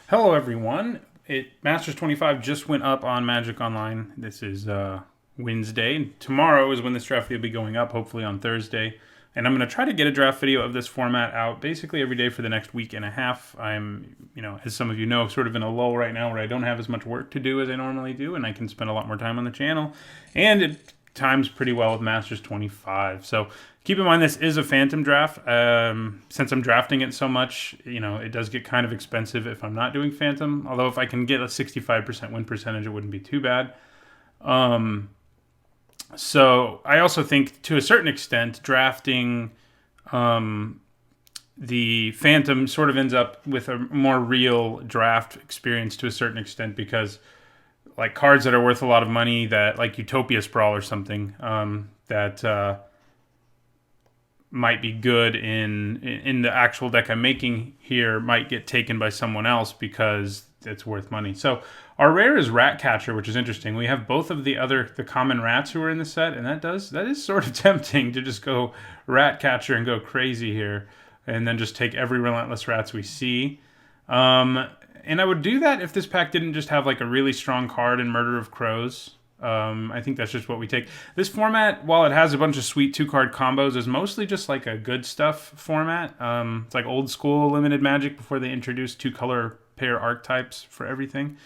Hello, everyone. Masters 25 just went up on Magic Online. This is Wednesday. Tomorrow is when this draft video will be going up, hopefully on Thursday. And I'm going to try to get a draft video of this format out basically every day for the next week and a half. I'm, as some of you know, sort of in a lull right now where I don't have as much work to do as I normally do, and I can spend a lot more time on the channel. And it times pretty well with Masters 25. So keep in mind this is a phantom draft. Since I'm drafting it so much, it does get kind of expensive if I'm not doing phantom. Although if I can get a 65% win percentage, it wouldn't be too bad. So I also think to a certain extent, drafting the phantom sort of ends up with a more real draft experience to a certain extent because like cards that are worth a lot of money that like Utopia Sprawl or something that might be good in the actual deck I'm making here might get taken by someone else because it's worth money. So our rare is Ratcatcher, which is interesting. We have both of the common rats who are in the set, and that is sort of tempting to just go Ratcatcher and go crazy here, and then just take every relentless rats we see. And I would do that if this pack didn't just have like a really strong card in Murder of Crows. I think that's just what we take. This format, while it has a bunch of sweet 2-card combos, is mostly just like a good stuff format. It's like old school limited Magic before they introduced 2-color pair archetypes for everything.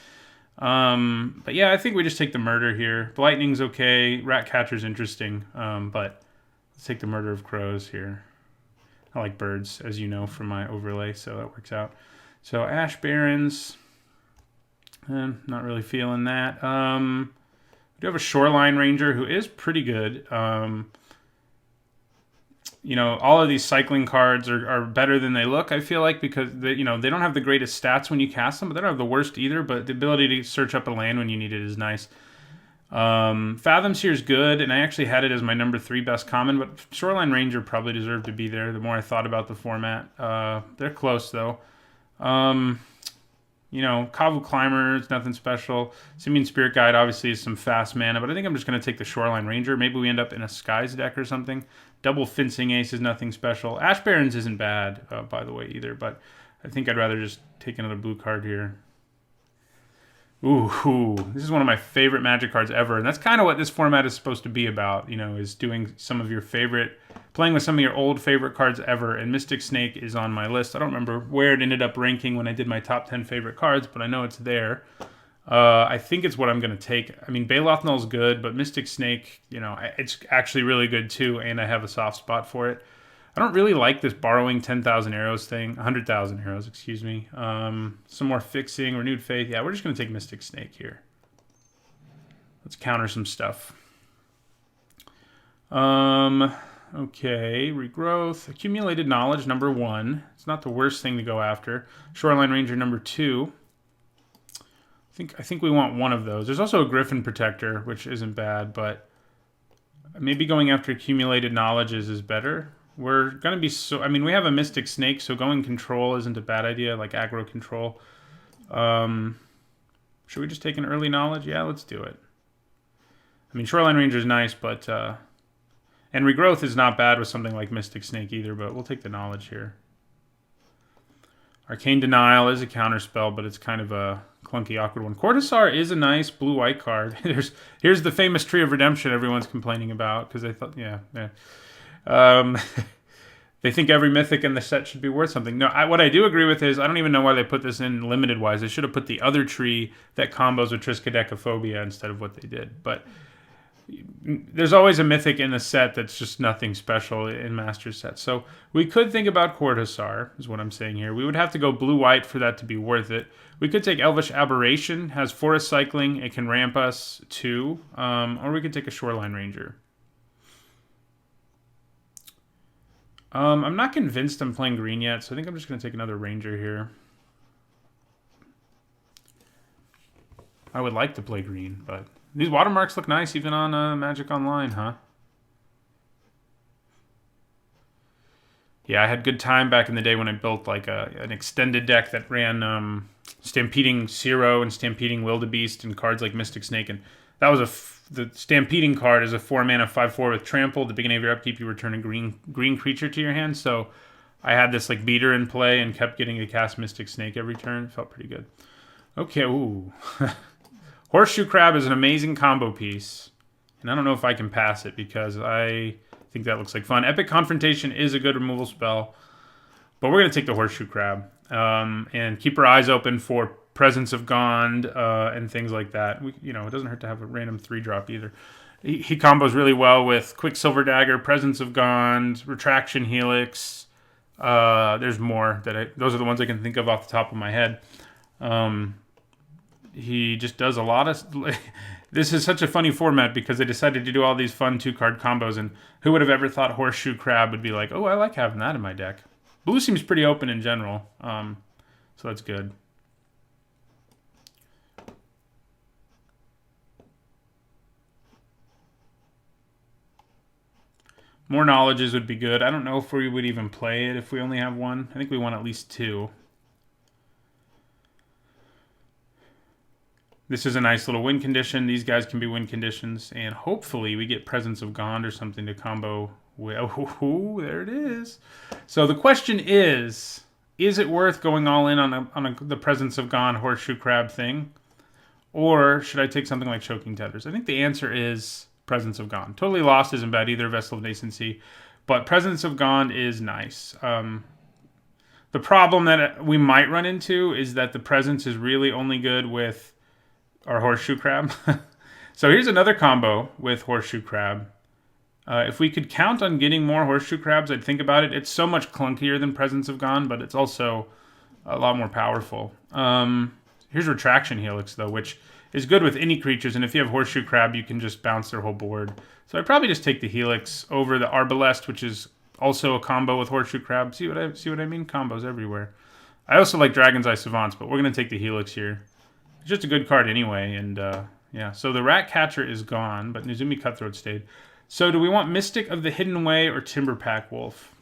But yeah, I think we just take the murder here. The lightning's okay. Ratcatcher's interesting, but let's take the Murder of Crows here. I like birds, as you know from my overlay, so that works out. So Ash Barrens, not really feeling that. We do have a Shoreline Ranger who is pretty good. All of these cycling cards are better than they look, I feel like, because they don't have the greatest stats when you cast them, but they don't have the worst either, but the ability to search up a land when you need it is nice. Fathoms here is good, and I actually had it as my number 3 best common, but Shoreline Ranger probably deserved to be there the more I thought about the format. They're close, though. Kavu Climber, it's nothing special. Simian Spirit Guide obviously is some fast mana, but I think I'm just going to take the Shoreline Ranger. Maybe we end up in a Skies deck or something. Double Fencing Ace is nothing special. Ash Barrens isn't bad, by the way, either, but I think I'd rather just take another blue card here. Ooh, this is one of my favorite Magic cards ever, and that's kind of what this format is supposed to be about, is doing some of your playing with some of your old favorite cards ever, and Mystic Snake is on my list. I don't remember where it ended up ranking when I did my top 10 favorite cards, but I know it's there. I think it's what I'm going to take. I mean, Baloth Null's good, but Mystic Snake, it's actually really good too, and I have a soft spot for it. I don't really like this borrowing 10,000 arrows thing. 100,000 arrows, excuse me. Some more fixing, renewed faith. Yeah, we're just going to take Mystic Snake here. Let's counter some stuff. Okay, regrowth. Accumulated knowledge, number 1. It's not the worst thing to go after. Shoreline Ranger, number 2. I think we want one of those. There's also a Griffin Protector, which isn't bad, but maybe going after accumulated knowledge is better. We're going to be we have a Mystic Snake, so going control isn't a bad idea, like aggro control. Should we just take an early knowledge? Yeah, let's do it. I mean, Shoreline Ranger is nice, but... and regrowth is not bad with something like Mystic Snake either, but we'll take the knowledge here. Arcane Denial is a counterspell, but it's kind of a clunky, awkward one. Cortazar is a nice blue-white card. Here's the famous Tree of Redemption everyone's complaining about, because they thought, yeah. They think every mythic in the set should be worth something. No, what I do agree with is I don't even know why they put this in limited-wise. They should have put the other tree that combos with Triskaidekaphobia instead of what they did. But there's always a mythic in the set that's just nothing special in Master sets. So we could think about Cortazar, is what I'm saying here. We would have to go blue-white for that to be worth it. We could take Elvish Aberration, has Forest Cycling, it can ramp us 2, or we could take a Shoreline Ranger. I'm not convinced I'm playing green yet, so I think I'm just going to take another Ranger here. I would like to play green, but these watermarks look nice even on Magic Online, huh? Yeah, I had good time back in the day when I built like an extended deck that ran Stampeding Zero and Stampeding Wildebeest and cards like Mystic Snake, and that was the Stampeding card is a 4-mana 5/4 with Trample. At the beginning of your upkeep, you return a green creature to your hand. So I had this like beater in play and kept getting a cast Mystic Snake every turn. It felt pretty good. Okay, ooh. Horseshoe Crab is an amazing combo piece. And I don't know if I can pass it because I think that looks like fun. Epic Confrontation is a good removal spell. But we're going to take the Horseshoe Crab. And keep our eyes open for Presence of Gond and things like that. It doesn't hurt to have a random 3-drop either. He combos really well with Quicksilver Dagger, Presence of Gond, Retraction Helix. There's more those are the ones I can think of off the top of my head. He just does a lot of... This is such a funny format because they decided to do all these fun 2-card combos, and who would have ever thought Horseshoe Crab would be like, oh, I like having that in my deck. Blue seems pretty open in general, so that's good. More knowledges would be good. I don't know if we would even play it if we only have one. I think we want at least 2. This is a nice little win condition. These guys can be win conditions. And hopefully we get Presence of Gond or something to combo with. Oh, there it is. So the question is it worth going all in on the Presence of Gond Horseshoe Crab thing? Or should I take something like Choking Tethers? I think the answer is Presence of Gond. Totally Lost isn't bad either, Vessel of Nascency. But Presence of Gond is nice. The problem that we might run into is that the Presence is really only good with our Horseshoe Crab. So here's another combo with Horseshoe Crab. If we could count on getting more Horseshoe Crabs, I'd think about it. It's so much clunkier than Presence of Gond, but it's also a lot more powerful. Here's Retraction Helix, though, which is good with any creatures, and if you have Horseshoe Crab, you can just bounce their whole board. So I'd probably just take the Helix over the Arbalest, which is also a combo with Horseshoe Crab. See what I mean? Combos everywhere. I also like Dragon's Eye Savants, but we're going to take the Helix here. It's just a good card anyway, and yeah. So the Rat Catcher is gone, but Nezumi Cutthroat stayed. So do we want Mystic of the Hidden Way or Timberpack Wolf?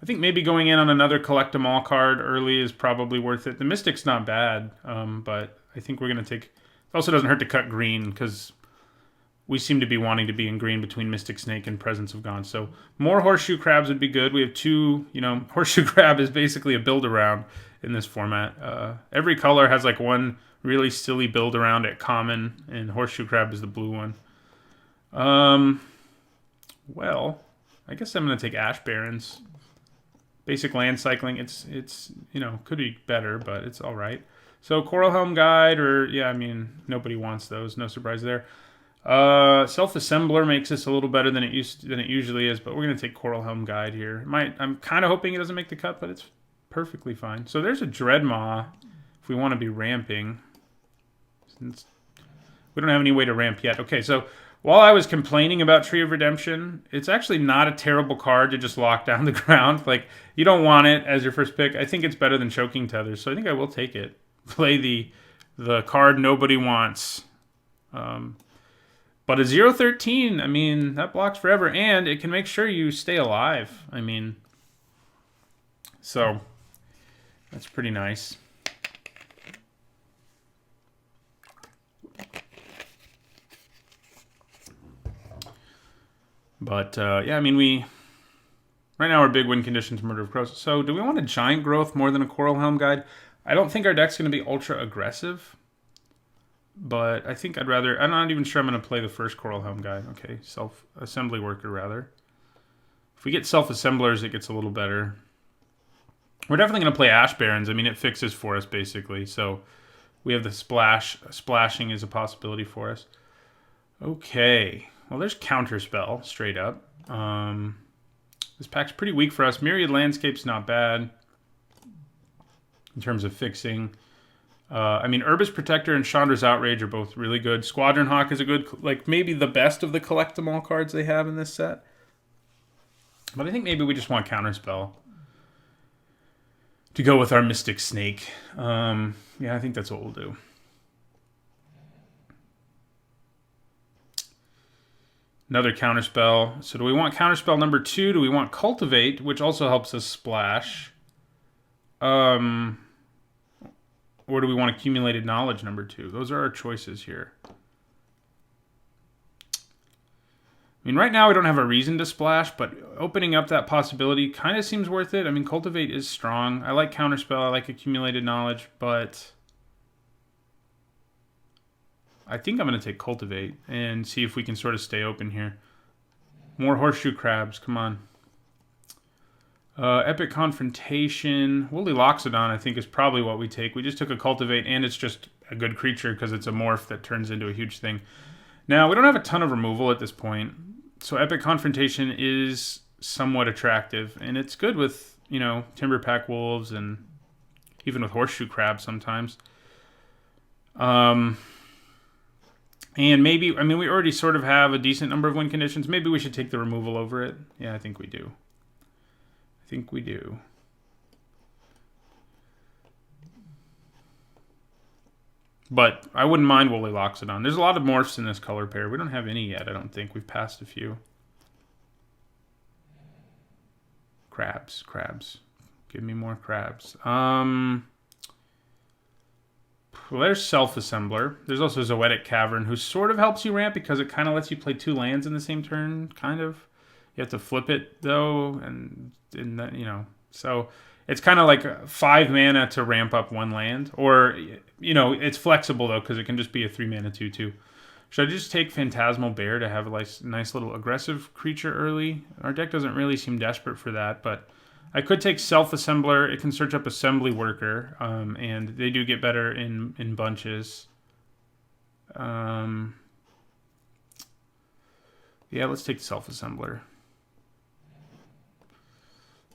I think maybe going in on another Collect 'em All card early is probably worth it. The Mystic's not bad, but I think we're going to take... It also doesn't hurt to cut green, because we seem to be wanting to be in green between Mystic Snake and Presence of Gond. So more Horseshoe Crabs would be good. We have 2, Horseshoe Crab is basically a build-around in this format. Every color has like one really silly build-around at common, and Horseshoe Crab is the blue one. Well, I guess I'm going to take Ash Barrens. Basic land cycling, it's could be better, but it's all right. So Coral Helm Guide, nobody wants those. No surprise there. Self-Assembler makes this a little better than it usually is, but we're going to take Coral Helm Guide here. I'm kind of hoping it doesn't make the cut, but it's perfectly fine. So there's a Dreadmaw if we want to be ramping. Since we don't have any way to ramp yet. Okay, so while I was complaining about Tree of Redemption, it's actually not a terrible card to just lock down the ground. Like, you don't want it as your first pick. I think it's better than Choking Tethers, so I think I will take it. Play the card nobody wants. But a 0-13, that blocks forever, and it can make sure you stay alive. So that's pretty nice. But, we... Right now, our big win condition's Murder of Crows. So, do we want a Giant Growth more than a Coral Helm Guide? I don't think our deck's going to be ultra aggressive. But I think I'd rather... I'm not even sure I'm going to play the first Coral Helm Guide. Okay, Self-Assembly Worker, rather. If we get Self-Assemblers, it gets a little better. We're definitely going to play Ash Barrens. It fixes for us, basically. So, we have the splashing is a possibility for us. Okay. Well, there's Counterspell, straight up. This pack's pretty weak for us. Myriad Landscape's not bad in terms of fixing. Urbis Protector and Chandra's Outrage are both really good. Squadron Hawk is a good, maybe the best of the Collect 'em All cards they have in this set. But I think maybe we just want Counterspell to go with our Mystic Snake. I think that's what we'll do. Another Counterspell. So do we want Counterspell number 2? Do we want Cultivate, which also helps us splash? Or do we want Accumulated Knowledge number 2? Those are our choices here. I mean, right now we don't have a reason to splash, but opening up that possibility kind of seems worth it. I mean, Cultivate is strong. I like Counterspell. I like Accumulated Knowledge, but I think I'm going to take Cultivate and see if we can sort of stay open here. More Horseshoe Crabs. Come on. Epic Confrontation. Woolly Loxodon, I think, is probably what we take. We just took a Cultivate, and it's just a good creature because it's a morph that turns into a huge thing. Now, we don't have a ton of removal at this point. So Epic Confrontation is somewhat attractive, and it's good with, you know, Timberpack Wolves and even with Horseshoe Crab sometimes. And maybe, I mean, we already sort of have a decent number of win conditions. Maybe we should take the removal over it. Yeah, I think we do. I think we do. But I wouldn't mind Woolly Loxodon. There's a lot of morphs in this color pair. We don't have any yet, I don't think. We've passed a few. Crabs. Give me more crabs. Well, there's Self-Assembler. There's also Zoetic Cavern, who sort of helps you ramp because it kind of lets you play 2 lands in the same turn, kind of. You have to flip it, though, and you know. So it's kind of like 5 mana to ramp up 1 land. Or, you know, it's flexible, though, because it can just be a 3 mana 2/2. Should I just take Phantasmal Bear to have a nice little aggressive creature early? Our deck doesn't really seem desperate for that, but I could take Self-Assembler. It can search up Assembly Worker, and they do get better in bunches. Yeah, let's take Self-Assembler.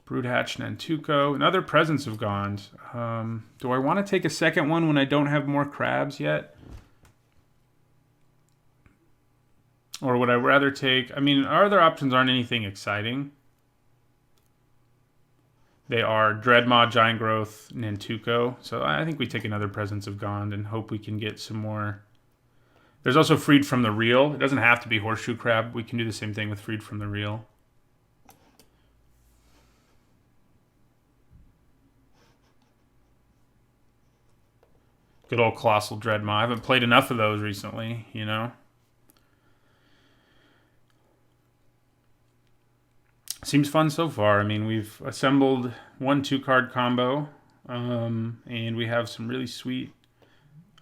Broodhatch, Nantuko, another Presence of Gond. Do I want to take a second one when I don't have more crabs yet? Or would I rather take... I mean, our other options aren't anything exciting. They are Dreadmaw, Giant Growth, Nantuko. So I think we take another Presence of Gond and hope we can get some more... There's also Freed from the Real. It doesn't have to be Horseshoe Crab. We can do the same thing with Freed from the Real. Good old Colossal Dreadmaw. I haven't played enough of those recently, you know? Seems fun so far. I mean, we've assembled 1 2-card combo, and we have some really sweet...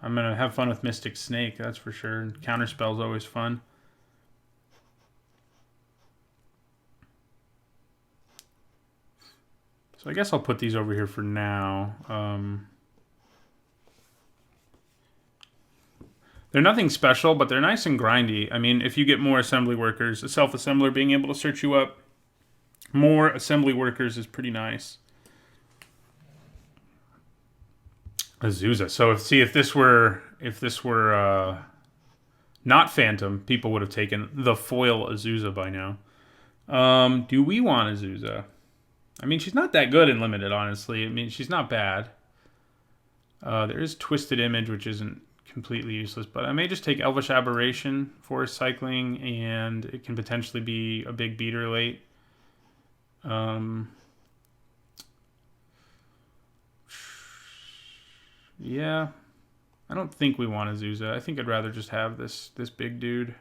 I'm going to have fun with Mystic Snake, that's for sure. Counterspell's always fun. So I guess I'll put these over here for now. They're nothing special, but they're nice and grindy. I mean, if you get more assembly workers, a self-assembler being able to search you up more assembly workers is pretty nice. Azusa. So if this were not Phantom, people would have taken the foil Azusa by now. Do we want Azusa? I mean, she's not that good in limited, honestly. I mean, she's not bad. There is Twisted Image, which isn't completely useless, but I may just take Elvish Aberration, Forest Cycling, and it can potentially be a big beater late. Yeah, I don't think we want Azusa. I think I'd rather just have this big dude.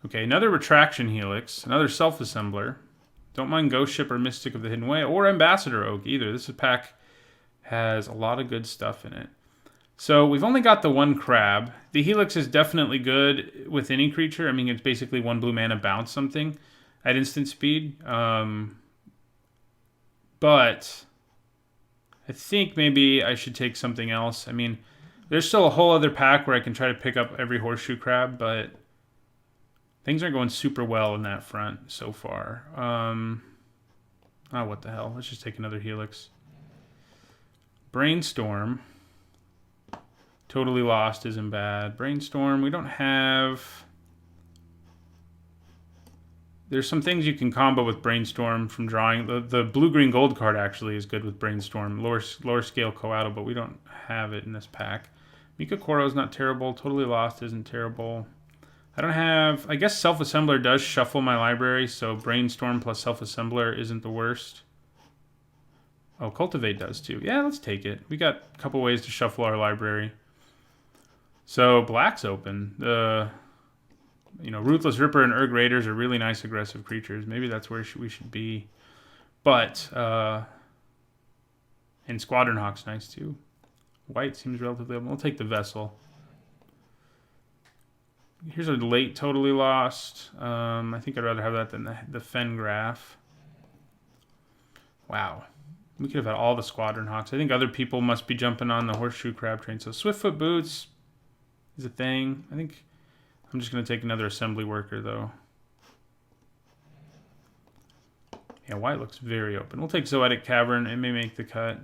Okay, another Retraction Helix, another Self-Assembler. Don't mind Ghost Ship or Mystic of the Hidden Way, or Ambassador Oak either. This pack has a lot of good stuff in it. So we've only got the 1 crab. The Helix is definitely good with any creature. I mean, it's basically 1 blue mana bounce something at instant speed. But I think maybe I should take something else. I mean, there's still a whole other pack where I can try to pick up every Horseshoe Crab, but things aren't going super well in that front so far. What the hell? Let's just take another Helix. Brainstorm. Totally Lost isn't bad. Brainstorm, we don't have... There's some things you can combo with Brainstorm from drawing. The blue-green gold card actually is good with Brainstorm. Lower scale Coatl, but we don't have it in this pack. Mika Koro is not terrible. Totally Lost isn't terrible. I don't have... I guess Self-Assembler does shuffle my library, so Brainstorm plus Self-Assembler isn't the worst. Oh, Cultivate does too. Yeah, let's take it. We got a couple ways to shuffle our library. So black's open. The Ruthless Ripper and Urg Raiders are really nice aggressive creatures. Maybe that's where we should be. But and Squadron Hawk's nice too. White seems relatively open. We'll take the Vessel. Here's a late Totally Lost. I think I'd rather have that than the Fengraph. Wow. We could have had all the Squadron Hawks. I think other people must be jumping on the Horseshoe Crab train. So Swiftfoot Boots is a thing. I think I'm just going to take another Assembly Worker, though. Yeah, white looks very open. We'll take Zoetic Cavern. It may make the cut.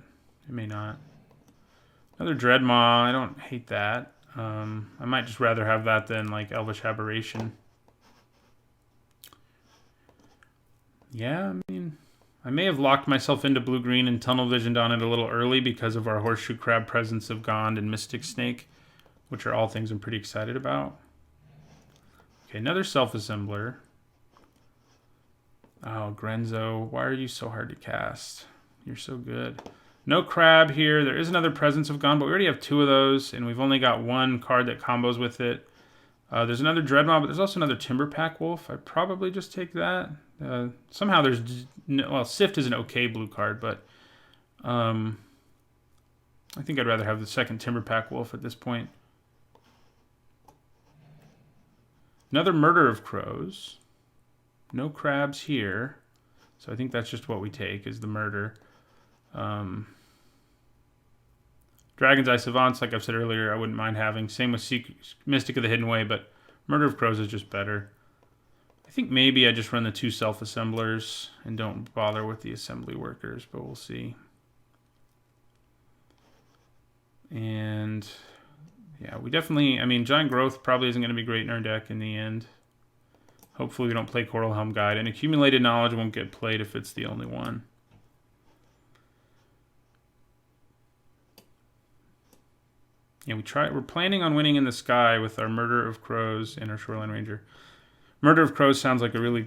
It may not. Another Dreadmaw. I don't hate that. I might just rather have that than, like, Elvish Aberration. Yeah, I mean, I may have locked myself into blue-green and tunnel-visioned on it a little early because of our Horseshoe Crab, Presence of Gond, and Mystic Snake, which are all things I'm pretty excited about. Okay, another Self-Assembler. Oh, Grenzo, why are you so hard to cast? You're so good. No crab here. There is another Presence of Gone, but we already have 2 of those, and we've only got 1 card that combos with it. There's another Dreadmaw, but there's also another Timberpack Wolf. I'd probably just take that. Somehow there's... Well, Sift is an okay blue card, but... I think I'd rather have the second Timberpack Wolf at this point. Another Murder of Crows. No crabs here. So I think that's just what we take, is the murder. Dragon's Eye Savants, like I've said earlier, I wouldn't mind having. Same with Mystic of the Hidden Way, but Murder of Crows is just better. I think maybe I just run the 2 Self-Assemblers and don't bother with the Assembly Workers, but we'll see. And yeah, we definitely, I mean, Giant Growth probably isn't going to be great in our deck in the end. Hopefully we don't play Coral Helm Guide, and Accumulated Knowledge won't get played if it's the only one. Yeah, we're planning on winning in the sky with our Murder of Crows and our Shoreline Ranger. Murder of Crows sounds like a really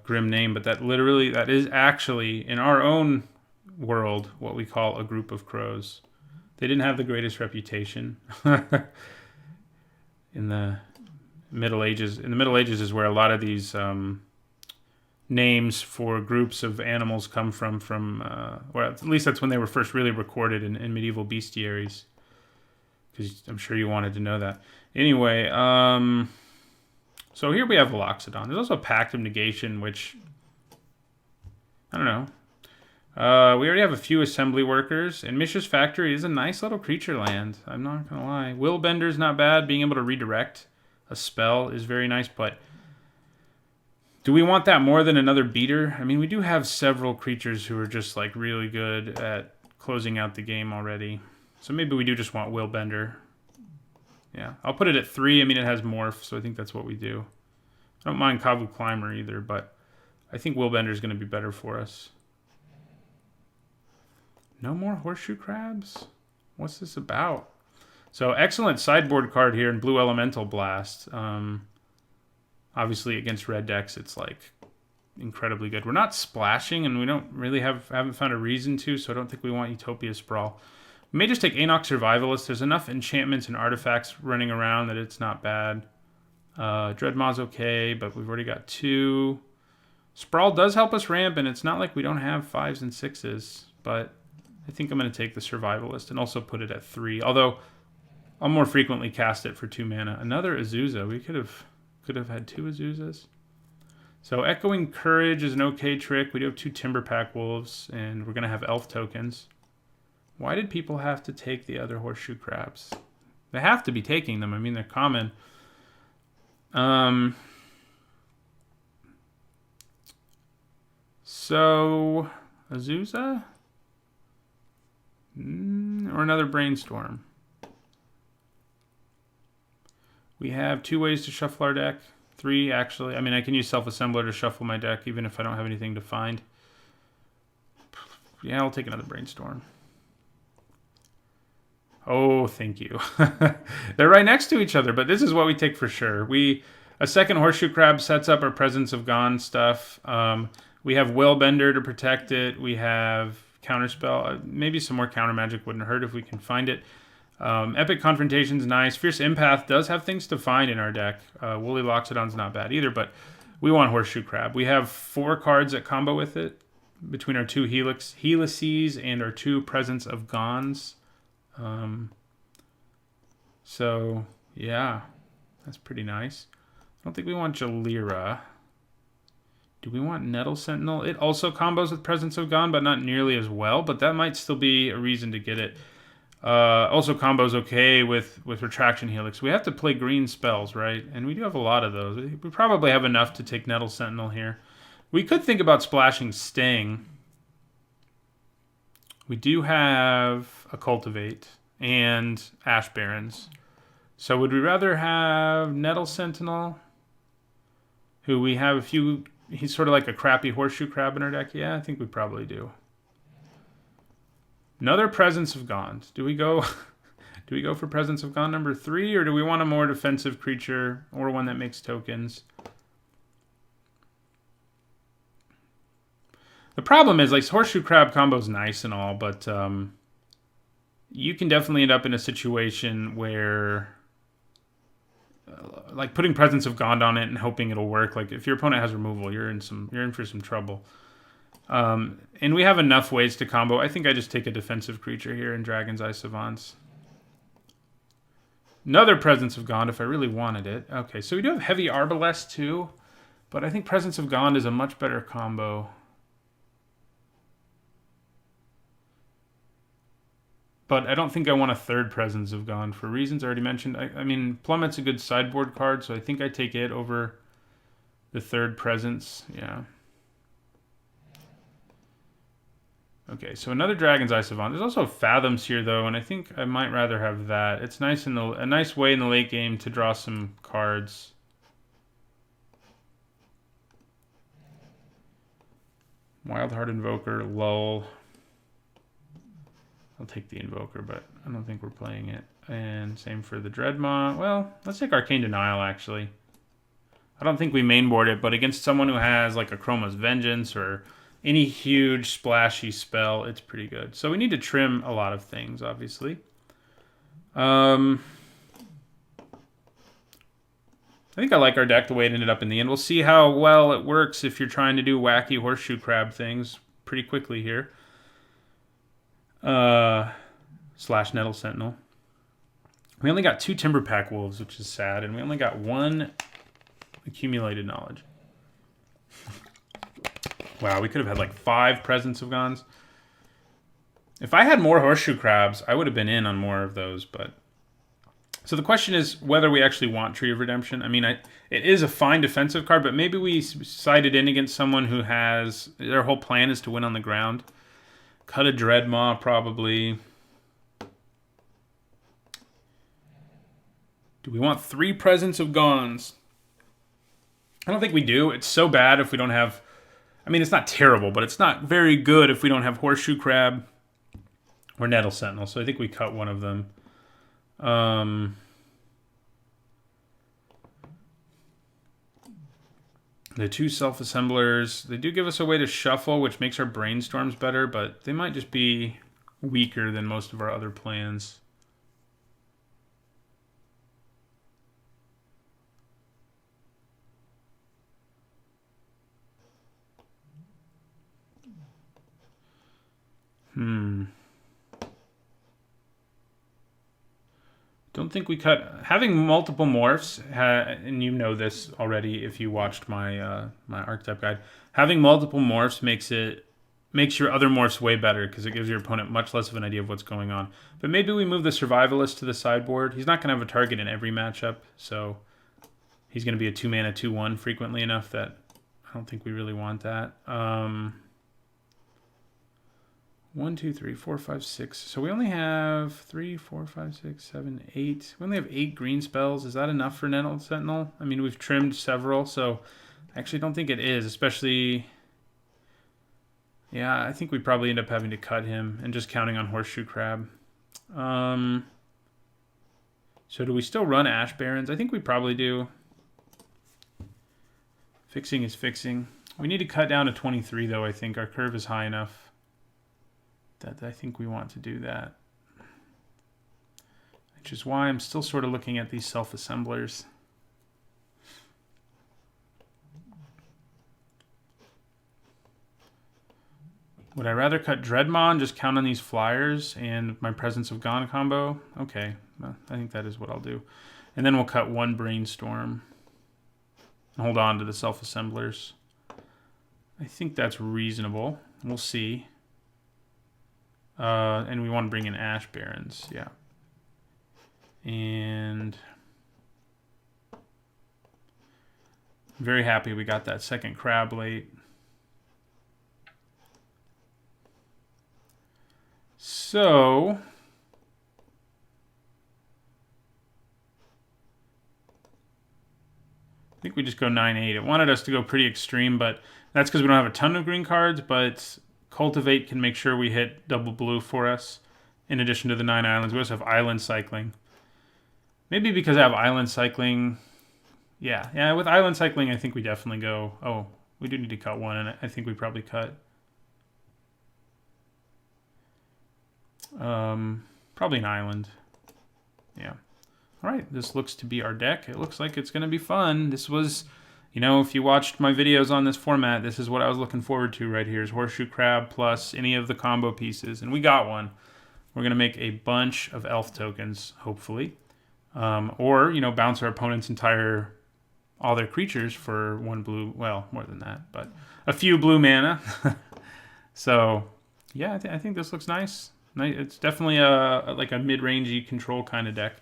grim name, but that is actually, in our own world, what we call a group of crows. They didn't have the greatest reputation in the Middle Ages. In the Middle Ages is where a lot of these names for groups of animals come from or at least that's when they were first really recorded in medieval bestiaries. Because I'm sure you wanted to know that. Anyway, so here we have Veloxodon. There's also a Pact of Negation, which, I don't know. We already have a few Assembly Workers, and Mishra's Factory is a nice little creature land. I'm not going to lie. Willbender's not bad. Being able to redirect a spell is very nice, but do we want that more than another beater? I mean, we do have several creatures who are just, like, really good at closing out the game already. So maybe we do just want Willbender. Yeah, I'll put it at 3. I mean, it has Morph, so I think that's what we do. I don't mind Kavu Climber either, but I think Willbender is going to be better for us. No more Horseshoe Crabs? What's this about? So, excellent sideboard card here in Blue Elemental Blast. Obviously, against red decks, it's, like, incredibly good. We're not splashing, and we don't really haven't found a reason to, so I don't think we want Utopia Sprawl. We may just take Anok Survivalist. There's enough enchantments and artifacts running around that it's not bad. Dreadmaw's okay, but we've already got 2. Sprawl does help us ramp, and it's not like we don't have 5s and 6s, but I think I'm going to take the Survivalist and also put it at 3, although I'll more frequently cast it for 2 mana. Another Azusa. We could have had 2 Azuzas. So Echoing Courage is an okay trick. We do have 2 Timberpack Wolves, and we're going to have Elf tokens. Why did people have to take the other Horseshoe Crabs? They have to be taking them. I mean, they're common. So, Azusa? Or another Brainstorm? We have 2 ways to shuffle our deck. 3, actually. I mean, I can use Self-Assembler to shuffle my deck, even if I don't have anything to find. Yeah, I'll take another Brainstorm. Oh, thank you. They're right next to each other, but this is what we take for sure. A second Horseshoe Crab sets up our Presence of Gone stuff. We have Willbender to protect it. We have Counterspell. Maybe some more Counter Magic wouldn't hurt if we can find it. Epic Confrontation's nice. Fierce Empath does have things to find in our deck. Woolly Loxodon's not bad either, but we want Horseshoe Crab. We have 4 cards that combo with it between our 2 Helices and our 2 Presence of Gons. So, yeah, that's pretty nice. I don't think we want Jalira. Do we want Nettle Sentinel? It also combos with Presence of Gone, but not nearly as well. But that might still be a reason to get it. Also combos okay with Retraction Helix. We have to play green spells, right? And we do have a lot of those. We probably have enough to take Nettle Sentinel here. We could think about splashing Sting. We do have a Cultivate and Ash Barrens. So would we rather have Nettle Sentinel, who we have a few... He's sort of like a crappy Horseshoe Crab in our deck? Yeah, I think we probably do. Another Presence of Gone. Do we go for Presence of Gone number 3, or do we want a more defensive creature or one that makes tokens? The problem is, like, Horseshoe Crab combo's nice and all, but you can definitely end up in a situation where like putting Presence of Gone on it and hoping it'll work. Like if your opponent has removal, you're in for some trouble. And we have enough ways to combo. I think I just take a defensive creature here in Dragon's Eye Savants. Another Presence of Gone if I really wanted it. Okay, so we do have Heavy Arbalest too, but I think Presence of Gone is a much better combo. But I don't think I want a third Presence of Gone for reasons I already mentioned. I mean, Plummet's a good sideboard card, so I think I take it over the third Presence. Yeah. Okay, so another Dragon's Eye Savant. There's also Fathoms here, though, and I think I might rather have that. It's nice a nice way in the late game to draw some cards. Wildheart Invoker, lull. I'll take the Invoker, but I don't think we're playing it. And same for the Dreadmaw. Well, let's take Arcane Denial, actually. I don't think we mainboard it, but against someone who has like a Chroma's Vengeance or any huge splashy spell, it's pretty good. So we need to trim a lot of things, obviously. I think I like our deck the way it ended up in the end. We'll see how well it works if you're trying to do wacky Horseshoe Crab things pretty quickly here. Slash Nettle Sentinel. We only got 2 Timberpack Wolves, which is sad, and we only got 1 Accumulated Knowledge. Wow, we could have had like 5 Presence of Gones. If I had more Horseshoe Crabs, I would have been in on more of those, but... So the question is whether we actually want Tree of Redemption. I mean, it is a fine defensive card, but maybe we side it in against someone who has... Their whole plan is to win on the ground. Cut a Dreadmaw, probably. Do we want 3 Presence of Gones? I don't think we do. It's so bad if we don't have... I mean, it's not terrible, but it's not very good if we don't have Horseshoe Crab or Nettle Sentinel. So I think we cut one of them. The 2 Self-Assemblers, they do give us a way to shuffle, which makes our brainstorms better, but they might just be weaker than most of our other plans. Don't think we cut... Having multiple morphs, and you know this already if you watched my my archetype guide, having multiple morphs makes your other morphs way better because it gives your opponent much less of an idea of what's going on. But maybe we move the Survivalist to the sideboard. He's not going to have a target in every matchup, so he's going to be a 2-mana 2/1 frequently enough that I don't think we really want that. 1, 2, 3, 4, 5, 6. So we only have 3, 4, 5, 6, 7, 8. We only have 8 green spells. Is that enough for Nettle Sentinel? I mean, we've trimmed several, so I actually don't think it is, especially... Yeah, I think we probably end up having to cut him and just counting on Horseshoe Crab. So do we still run Ash Barrens? I think we probably do. Fixing is fixing. We need to cut down to 23, though, I think. Our curve is high enough that I think we want to do that. which is why I'm still sort of looking at these self-assemblers. Would I rather cut Dreadmaw and just count on these flyers and my Presence of Gone combo? Okay, well, I think that is what I'll do. And then we'll cut one Brainstorm. And hold on to the self-assemblers. I think that's reasonable. We'll see. And we want to bring in Ash Barrens, yeah. And I'm very happy we got that second crab late. So I think we just go 9-8. It wanted us to go pretty extreme, but that's because we don't have a ton of green cards, but Cultivate can make sure we hit double blue for us in addition to the 9 islands. We also have island cycling. Maybe because I have island cycling. Yeah, with island cycling, I think we definitely go. Oh, we do need to cut one, and I think we probably cut. Probably an island. Yeah. All right, this looks to be our deck. It looks like it's going to be fun. This was, you know, if you watched my videos on this format, this is what I was looking forward to right here is Horseshoe Crab plus any of the combo pieces. And we got one. We're going to make a bunch of elf tokens, hopefully. Or, you know, bounce our opponent's all their creatures for 1 blue. Well, more than that, but a few blue mana. So, yeah, I think this looks nice. It's definitely like a mid-rangey control kind of deck.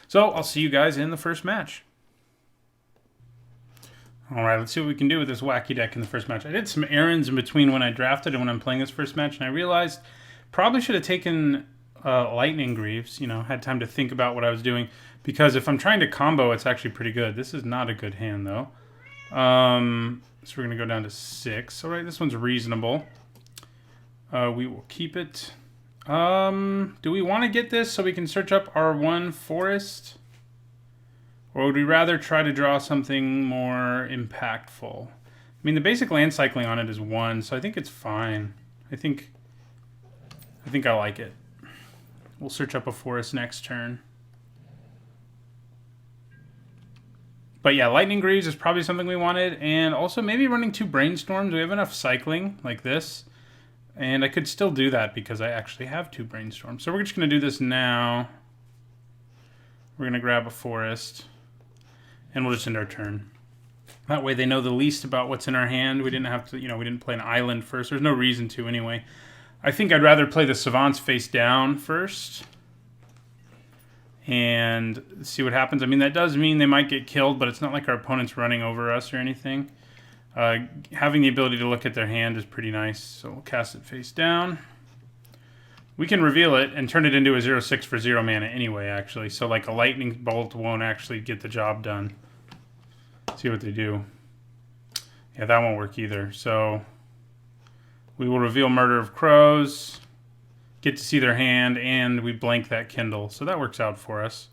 So I'll see you guys in the first match. All right, let's see what we can do with this wacky deck in the first match. I did some errands in between when I drafted and when I'm playing this first match, and I realized probably should have taken Lightning Greaves, you know, had time to think about what I was doing, because if I'm trying to combo, it's actually pretty good. This is not a good hand, though. So we're going to go down to 6. All right, this one's reasonable. We will keep it. Do we want to get this so we can search up our 1 forest? Or would we rather try to draw something more impactful? I mean, the basic land cycling on it is 1, so I think it's fine. I think I like it. We'll search up a forest next turn. But yeah, Lightning Greaves is probably something we wanted, and also maybe running 2 Brainstorms. We have enough cycling like this. And I could still do that because I actually have 2 Brainstorms. So we're just going to do this now. We're going to grab a forest. And we'll just end our turn. That way they know the least about what's in our hand. We didn't have to, you know, we didn't play an island first. There's no reason to anyway. I think I'd rather play the Savants face down first. And see what happens. I mean, that does mean they might get killed, but it's not like our opponent's running over us or anything. Having the ability to look at their hand is pretty nice. So we'll cast it face down. We can reveal it and turn it into a 0/6 for 0 mana anyway, actually. So like a lightning bolt won't actually get the job done. See what they do. Yeah, that won't work either. So we will reveal Murder of Crows, get to see their hand, and we blank that Kindle. So that works out for us.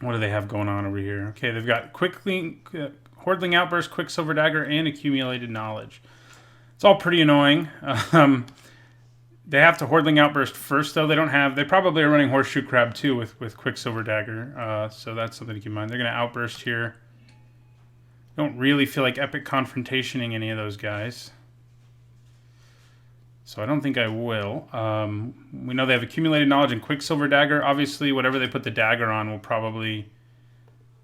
What do they have going on over here? Okay, they've got Hordling Outburst, Quicksilver Dagger, and Accumulated Knowledge. It's all pretty annoying. They have to Hordling Outburst first, though. They probably are running Horseshoe Crab, too, with Quicksilver Dagger. So that's something to keep in mind. They're going to Outburst here. Don't really feel like Epic Confrontationing any of those guys. So I don't think I will. We know they have Accumulated Knowledge and Quicksilver Dagger. Obviously, whatever they put the dagger on will probably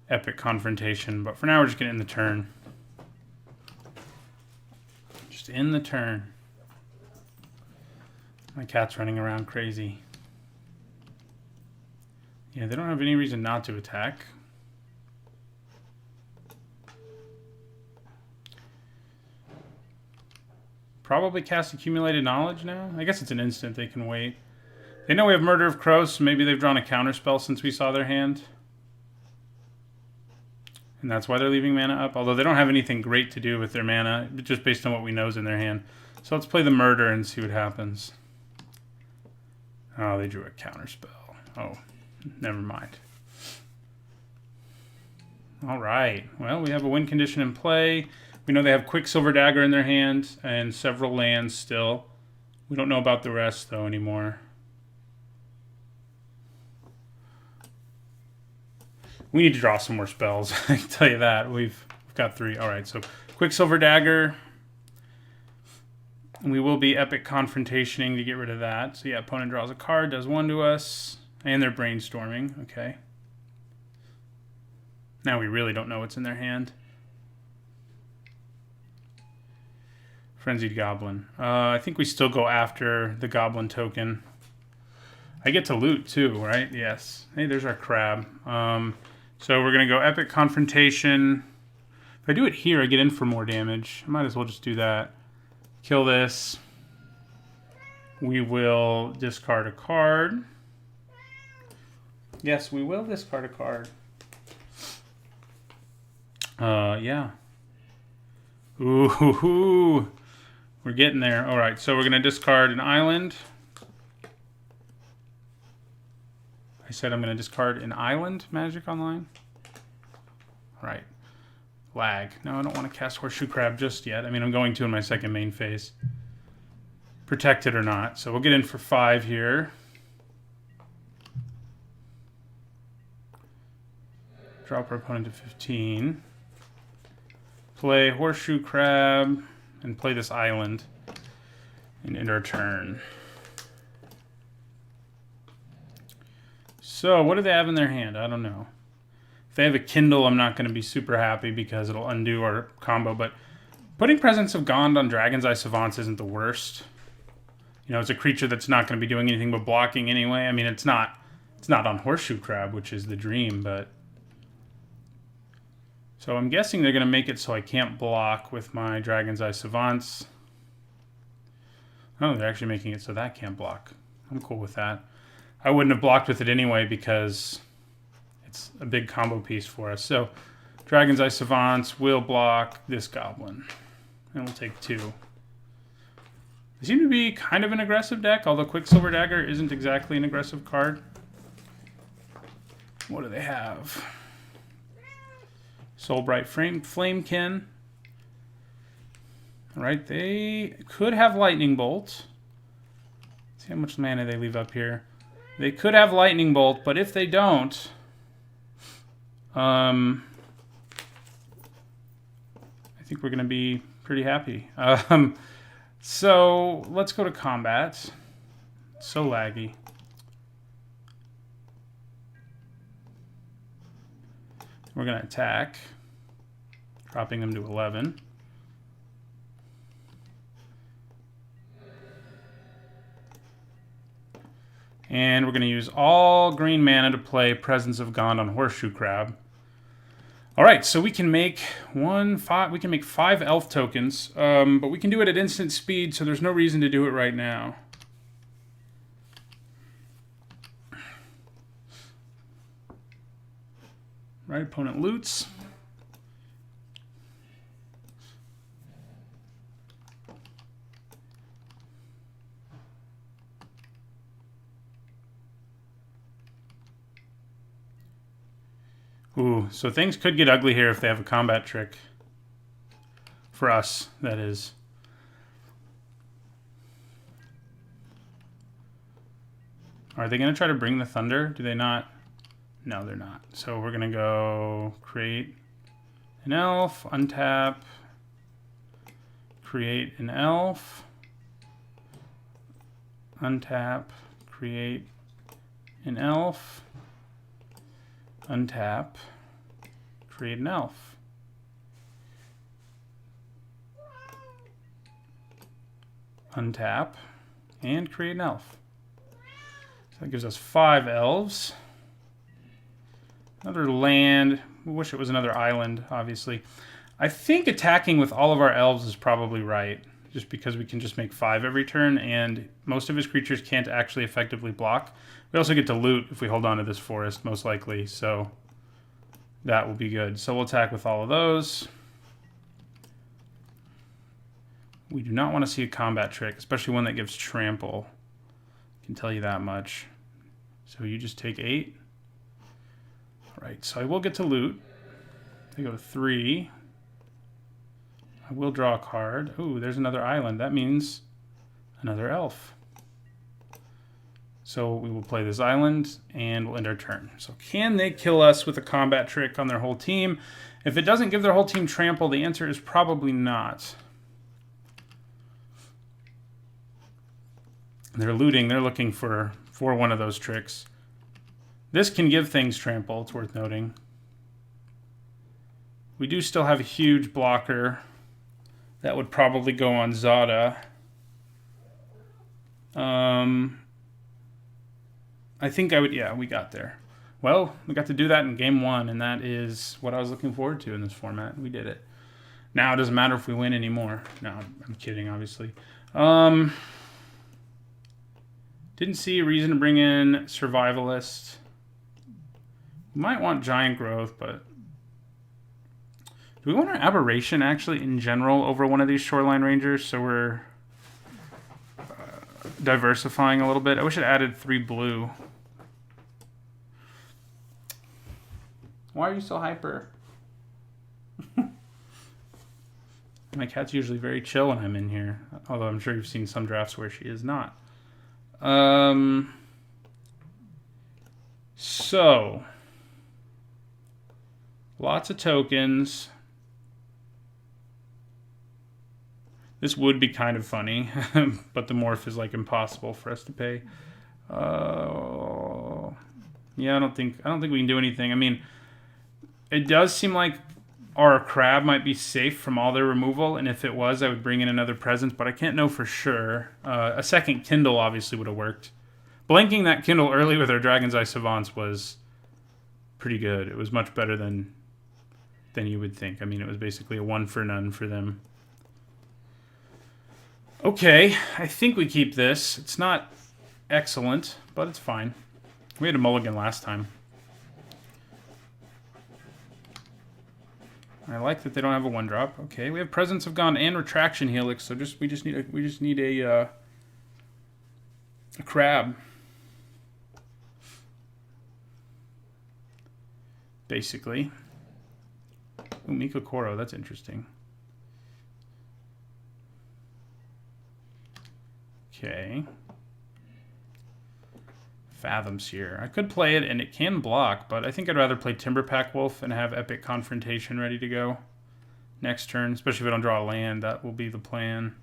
Epic Confrontation. But for now, we're just going to end the turn. Just end the turn. My cat's running around crazy. Yeah, they don't have any reason not to attack. Probably cast Accumulated Knowledge now. I guess it's an instant. They can wait. They know we have Murder of Crows, so maybe they've drawn a counterspell since we saw their hand. And that's why they're leaving mana up. Although they don't have anything great to do with their mana, just based on what we know is in their hand. So let's play the Murder and see what happens. Oh, they drew a counterspell. Oh, never mind. All right. Well, we have a win condition in play. We know they have Quicksilver Dagger in their hand and several lands still. We don't know about the rest, though, anymore. We need to draw some more spells. I can tell you that. We've got 3. All right, so Quicksilver Dagger. We will be Epic Confrontationing to get rid of that. So yeah, opponent draws a card, does 1 to us, and they're brainstorming. Okay. Now we really don't know what's in their hand. Frenzied Goblin. I think we still go after the Goblin token. I get to loot too, right? Yes. Hey, there's our crab. So we're going to go Epic Confrontation. If I do it here, I get in for more damage. I might as well just do that. Kill this. We will discard a card. Yes, we will discard a card. Yeah. Ooh, we're getting there. All right, so we're going to discard an island. I said I'm going to discard an island, Magic Online. All right. Lag. No, I don't want to cast Horseshoe Crab just yet. I mean, I'm going to in my second main phase. Protected or not. So we'll get in for 5 here. Drop our opponent to 15. Play Horseshoe Crab and play this island and end our turn. So what do they have in their hand? I don't know. If they have a Kindle, I'm not going to be super happy because it'll undo our combo. But putting Presence of Gond on Dragon's Eye Savants isn't the worst. You know, it's a creature that's not going to be doing anything but blocking anyway. I mean, it's not on Horseshoe Crab, which is the dream, but... So I'm guessing they're going to make it so I can't block with my Dragon's Eye Savants. Oh, they're actually making it so that can't block. I'm cool with that. I wouldn't have blocked with it anyway because it's a big combo piece for us. So Dragon's Eye Savants will block this goblin. And we'll take 2. They seem to be kind of an aggressive deck, although Quicksilver Dagger isn't exactly an aggressive card. What do they have? Soulbright Flamekin. Alright, they could have Lightning Bolt. Let's see how much mana they leave up here. They could have Lightning Bolt, but if they don't... I think we're going to be pretty happy. So, let's go to combat. It's so laggy. We're going to attack, dropping them to 11. And we're going to use all green mana to play Presence of Gond on Horseshoe Crab. All right, so we can make 5 elf tokens, but we can do it at instant speed, so there's no reason to do it right now. Right, opponent loots. Ooh, so things could get ugly here if they have a combat trick. For us, that is. Are they going to try to bring the thunder? Do they not? No, they're not. So we're going to go create an elf, untap, create an elf, untap, create an elf, untap, create an elf. Untap, and create an elf. So that gives us 5 elves. Another land. We wish it was another island, obviously. I think attacking with all of our elves is probably right, just because we can just make 5 every turn, and most of his creatures can't actually effectively block. We also get to loot if we hold on to this forest, most likely, so that will be good. So we'll attack with all of those. We do not want to see a combat trick, especially one that gives trample. I can tell you that much. So you just take 8. All right, so I will get to loot. I go to 3. I will draw a card. Ooh, there's another island. That means another elf. So we will play this island, and we'll end our turn. So can they kill us with a combat trick on their whole team? If it doesn't give their whole team trample, the answer is probably not. They're looting. They're looking for one of those tricks. This can give things trample, it's worth noting. We do still have a huge blocker. That would probably go on Zada. I think I would, yeah, we got there. Well, we got to do that in game 1, and that is what I was looking forward to in this format. We did it. Now it doesn't matter if we win anymore. No, I'm kidding, obviously. Didn't see a reason to bring in Survivalist. We might want Giant Growth, but... Do we want an Aberration, actually, in general, over one of these Shoreline Rangers? So we're diversifying a little bit. I wish it added 3 blue. Why are you so hyper? My cat's usually very chill when I'm in here. Although I'm sure you've seen some drafts where she is not. So... Lots of tokens. This would be kind of funny, but the morph is like impossible for us to pay. Yeah, I don't think we can do anything. I mean, it does seem like our crab might be safe from all their removal, and if it was, I would bring in another presence, but I can't know for sure. A second Kindle obviously would have worked. Blanking that Kindle early with our Dragon's Eye Savants was pretty good. It was much better than you would think. I mean, it was basically a 1 for none for them. Okay, I think we keep this. It's not excellent, but it's fine. We had a mulligan last time. I like that they don't have a 1-drop. Okay, we have Presence of Gone and Retraction Helix, so we just need a crab. Basically. Ooh, Miko Koro, that's interesting. Okay. Fathom Seer. I could play it and it can block, but I think I'd rather play Timberpack Wolf and have Epic Confrontation ready to go next turn, especially if I don't draw a land. That will be the plan.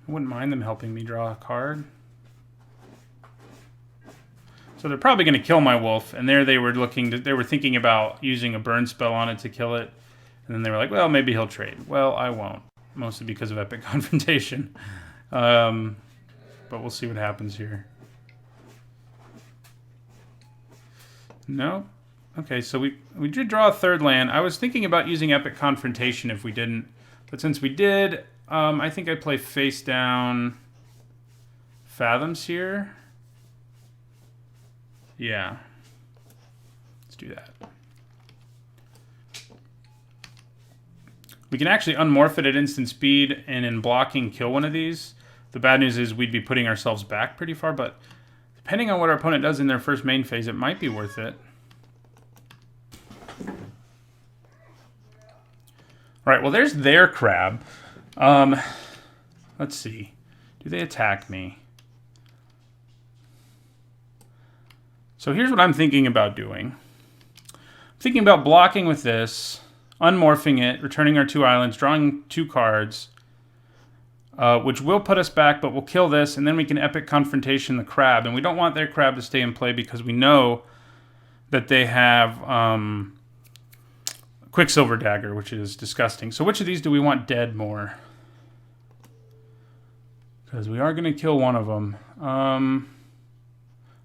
I wouldn't mind them helping me draw a card. So they're probably going to kill my wolf, and there they were thinking about using a burn spell on it to kill it, and then they were like, well, maybe he'll trade. Well, I won't, mostly because of Epic Confrontation. But we'll see what happens here. No? Okay, so we did draw a 3rd land. I was thinking about using Epic Confrontation if we didn't, but since we did, I think I play face down Fathoms here. Yeah. Let's do that. We can actually unmorph it at instant speed and in blocking kill one of these. The bad news is we'd be putting ourselves back pretty far, but depending on what our opponent does in their first main phase, it might be worth it. Alright, well there's their crab. Let's see. Do they attack me? So here's what I'm thinking about doing. I'm thinking about blocking with this, unmorphing it, returning our 2 islands, drawing 2 cards, which will put us back, but we'll kill this, and then we can Epic Confrontation the crab. And we don't want their crab to stay in play because we know that they have Quicksilver Dagger, which is disgusting. So which of these do we want dead more? Because we are going to kill one of them.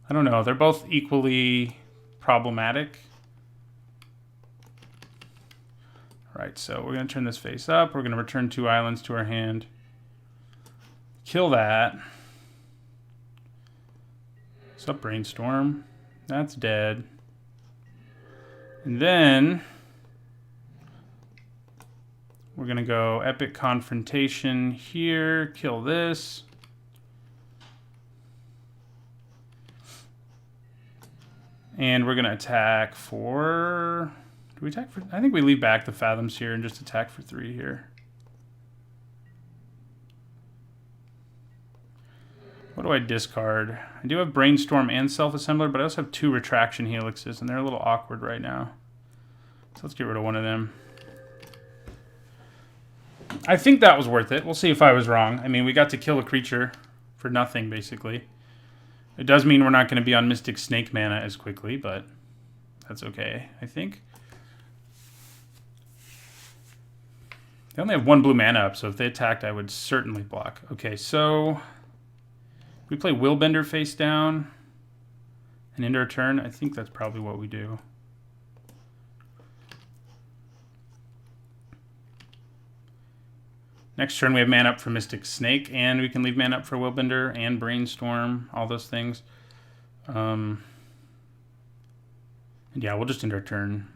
I don't know. They're both equally problematic. All right, so we're going to turn this face up. We're going to return 2 islands to our hand. Kill that. What's up, Brainstorm? That's dead. And then we're going to go Epic Confrontation here. Kill this. And we're going to attack for... Do we attack for... I think we leave back the Fathoms here and just attack for 3 here. What do I discard? I do have Brainstorm and Self-Assembler, but I also have 2 Retraction Helixes, and they're a little awkward right now. So let's get rid of one of them. I think that was worth it. We'll see if I was wrong. I mean, we got to kill a creature for nothing, basically. It does mean we're not going to be on Mystic Snake mana as quickly, but that's okay, I think. They only have 1 blue mana up, so if they attacked, I would certainly block. Okay, so we play Willbender face down and end our turn. I think that's probably what we do. Next turn, we have mana up for Mystic Snake, and we can leave mana up for Willbender and Brainstorm, all those things. And yeah, we'll just end our turn.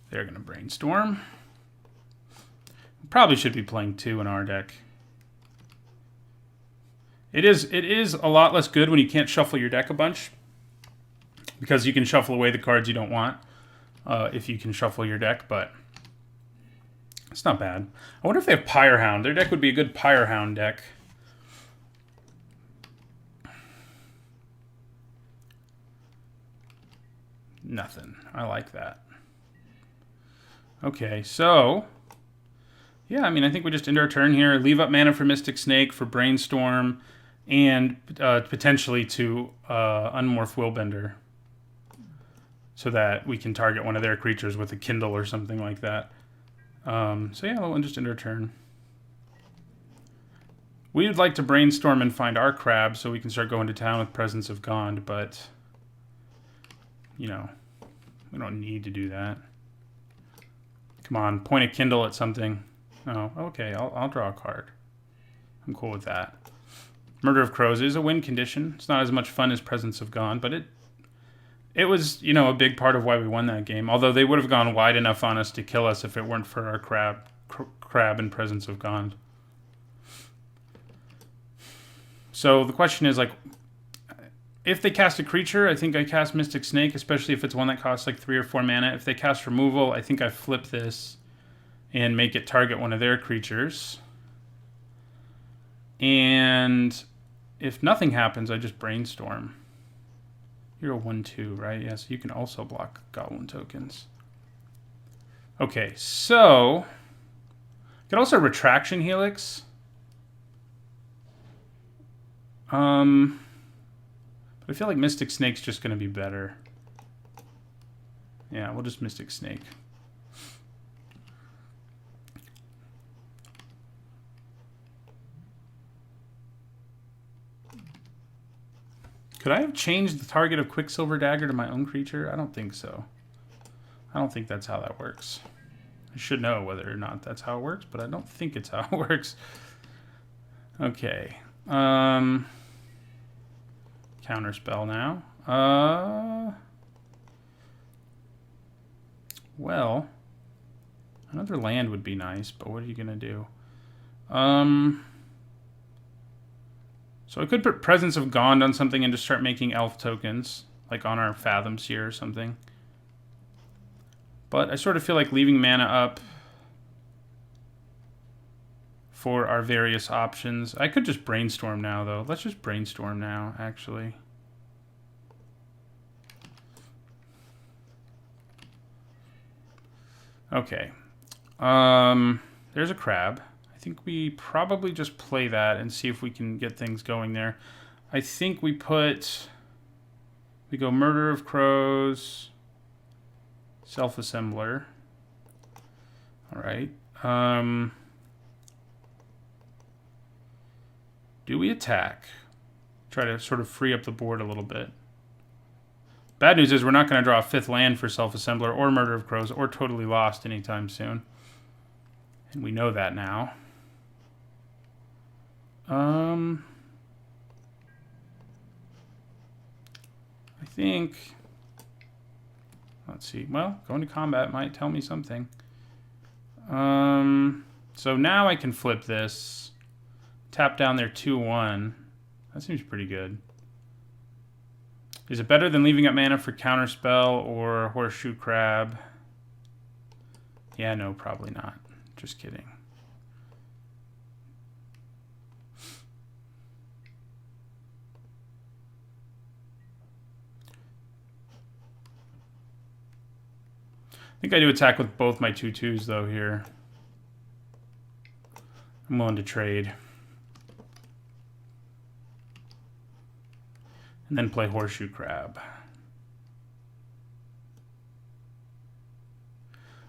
They're going to Brainstorm. Probably should be playing 2 in our deck. It is a lot less good when you can't shuffle your deck a bunch, because you can shuffle away the cards you don't want if you can shuffle your deck, but it's not bad. I wonder if they have Pyrehound. Their deck would be a good Pyrehound deck. Nothing. I like that. Okay, so yeah, I mean, I think we just end our turn here, leave up mana for Mystic Snake, for Brainstorm, and potentially to unmorph Willbender, so that we can target one of their creatures with a Kindle or something like that. So yeah, we'll just end our turn. We'd like to Brainstorm and find our crab so we can start going to town with Presence of Gond, but, you know, we don't need to do that. Come on, point a Kindle at something. Oh, okay, I'll draw a card. I'm cool with that. Murder of Crows is a win condition. It's not as much fun as Presence of Gond, but it was, you know, a big part of why we won that game. Although they would have gone wide enough on us to kill us if it weren't for our crab and Presence of Gond. So the question is, like, if they cast a creature, I think I cast Mystic Snake, especially if it's one that costs like 3 or 4 mana. If they cast removal, I think I flip this and make it target one of their creatures. And if nothing happens, I just Brainstorm. You're a 1/2, right? Yes, you can also block Goblin tokens. Okay, so you can also Retraction Helix. But I feel like Mystic Snake's just going to be better. Yeah, we'll just Mystic Snake. Could I have changed the target of Quicksilver Dagger to my own creature? I don't think so. I don't think that's how that works. I should know whether or not that's how it works, but I don't think it's how it works. Okay. Counterspell now. Well, another land would be nice, but what are you going to do? So I could put Presence of Gond on something and just start making elf tokens, like on our Fathoms here or something. But I sort of feel like leaving mana up for our various options. I could just Brainstorm now, though. Let's just Brainstorm now, actually. Okay. There's a crab. I think we probably just play that and see if we can get things going there. I think we go Murder of Crows, Self-Assembler. All right. Do we attack? Try to sort of free up the board a little bit. Bad news is we're not going to draw a 5th land for Self-Assembler or Murder of Crows or Totally Lost anytime soon. And we know that now. I think... Let's see. Well, going to combat might tell me something. So now I can flip this. Tap down their 2/1. That seems pretty good. Is it better than leaving up mana for Counterspell or Horseshoe Crab? Yeah, no, probably not. Just kidding. I think I do attack with both my 2/2s though here. I'm willing to trade. And then play Horseshoe Crab.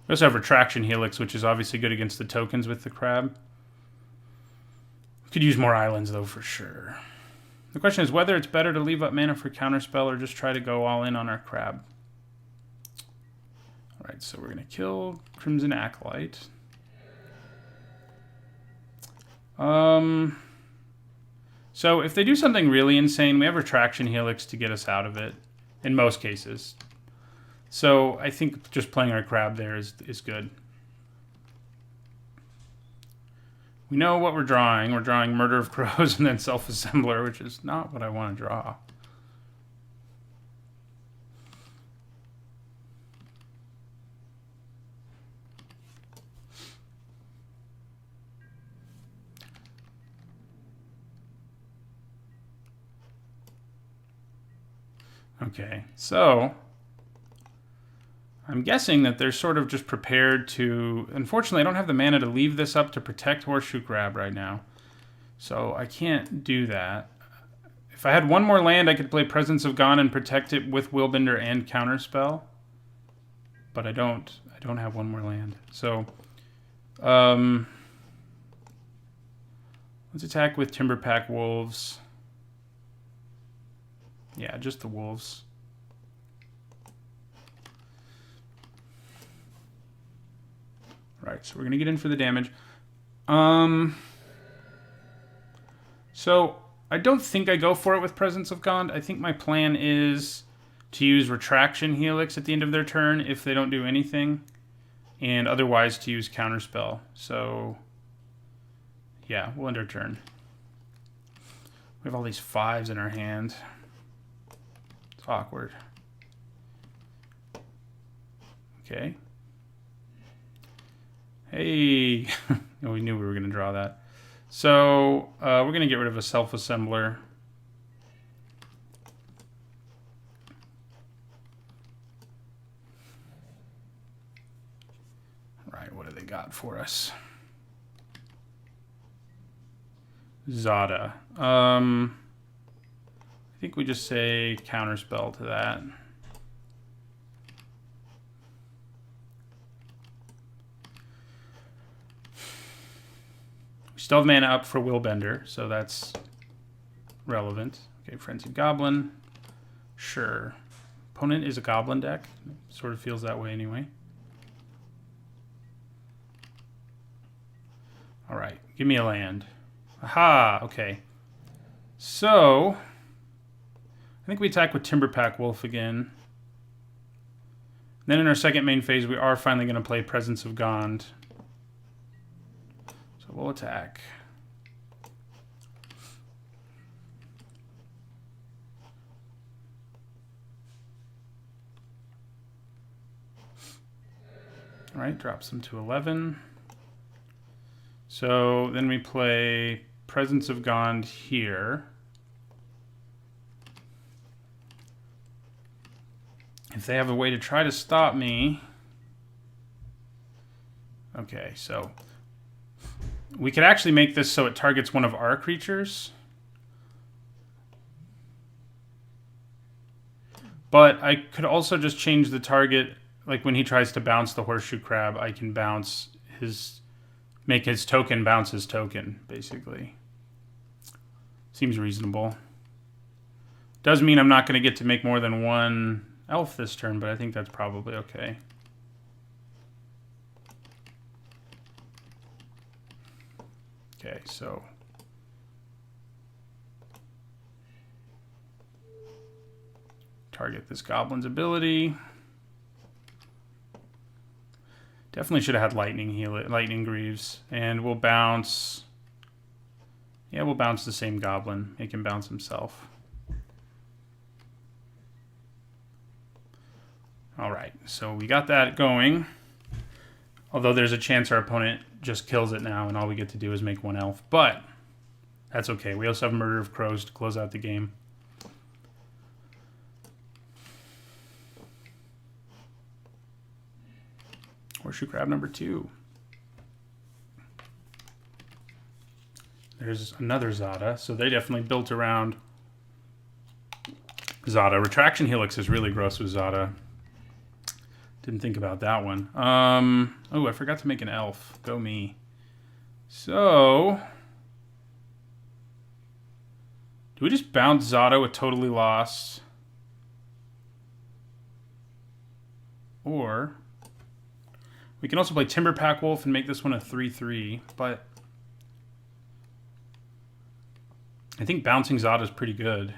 We also have Retraction Helix, which is obviously good against the tokens with the crab. We could use more islands though for sure. The question is whether it's better to leave up mana for Counterspell or just try to go all in on our crab. Alright, so we're going to kill Crimson Acolyte. So if they do something really insane, we have Retraction Helix to get us out of it, in most cases. So I think just playing our crab there is good. We know what we're drawing. We're drawing Murder of Crows and then Self-Assembler, which is not what I want to draw. Okay, so I'm guessing that they're sort of just prepared to... Unfortunately, I don't have the mana to leave this up to protect Horseshoe Crab right now. So I can't do that. If I had one more land, I could play Presence of Gone and protect it with Willbender and Counterspell. But I don't have one more land. So, let's attack with Timberpack Wolves. Yeah, just the wolves. Right, so we're going to get in for the damage. So I don't think I go for it with Presence of Gond. I think my plan is to use Retraction Helix at the end of their turn if they don't do anything. And otherwise to use Counterspell. So, yeah, we'll end our turn. We have all these 5s in our hand. It's awkward. Okay. Hey. Oh, we knew we were going to draw that. So, we're going to get rid of a Self-Assembler. Right, what do they got for us? Zada. I think we just say Counterspell to that. We still have mana up for Willbender, so that's relevant. Okay, Frenzied Goblin. Sure. Opponent is a Goblin deck. Sort of feels that way anyway. Alright, give me a land. Aha, okay. So, I think we attack with Timberpack Wolf again. Then in our second main phase, we are finally going to play Presence of Gond. So we'll attack. All right, drops them to 11. So then we play Presence of Gond here. If they have a way to try to stop me... Okay, so... we could actually make this so it targets one of our creatures. But I could also just change the target... like when he tries to bounce the Horseshoe Crab, I can bounce his... make his token bounce his token, basically. Seems reasonable. Does mean I'm not going to get to make more than one elf this turn, but I think that's probably okay. Okay, so... target this goblin's ability. Definitely should have had Lightning Greaves. And we'll bounce... yeah, we'll bounce the same goblin. Make him bounce himself. Alright, so we got that going. Although there's a chance our opponent just kills it now and all we get to do is make one elf. But that's okay. We also have Murder of Crows to close out the game. Horseshoe Crab number 2. There's another Zada. So they definitely built around Zada. Retraction Helix is really gross with Zada. Didn't think about that one. Oh, I forgot to make an elf. Go me. So, do we just bounce Zada with Totally Lost? Or we can also play Timberpack Wolf and make this one a 3/3, but I think bouncing Zada is pretty good.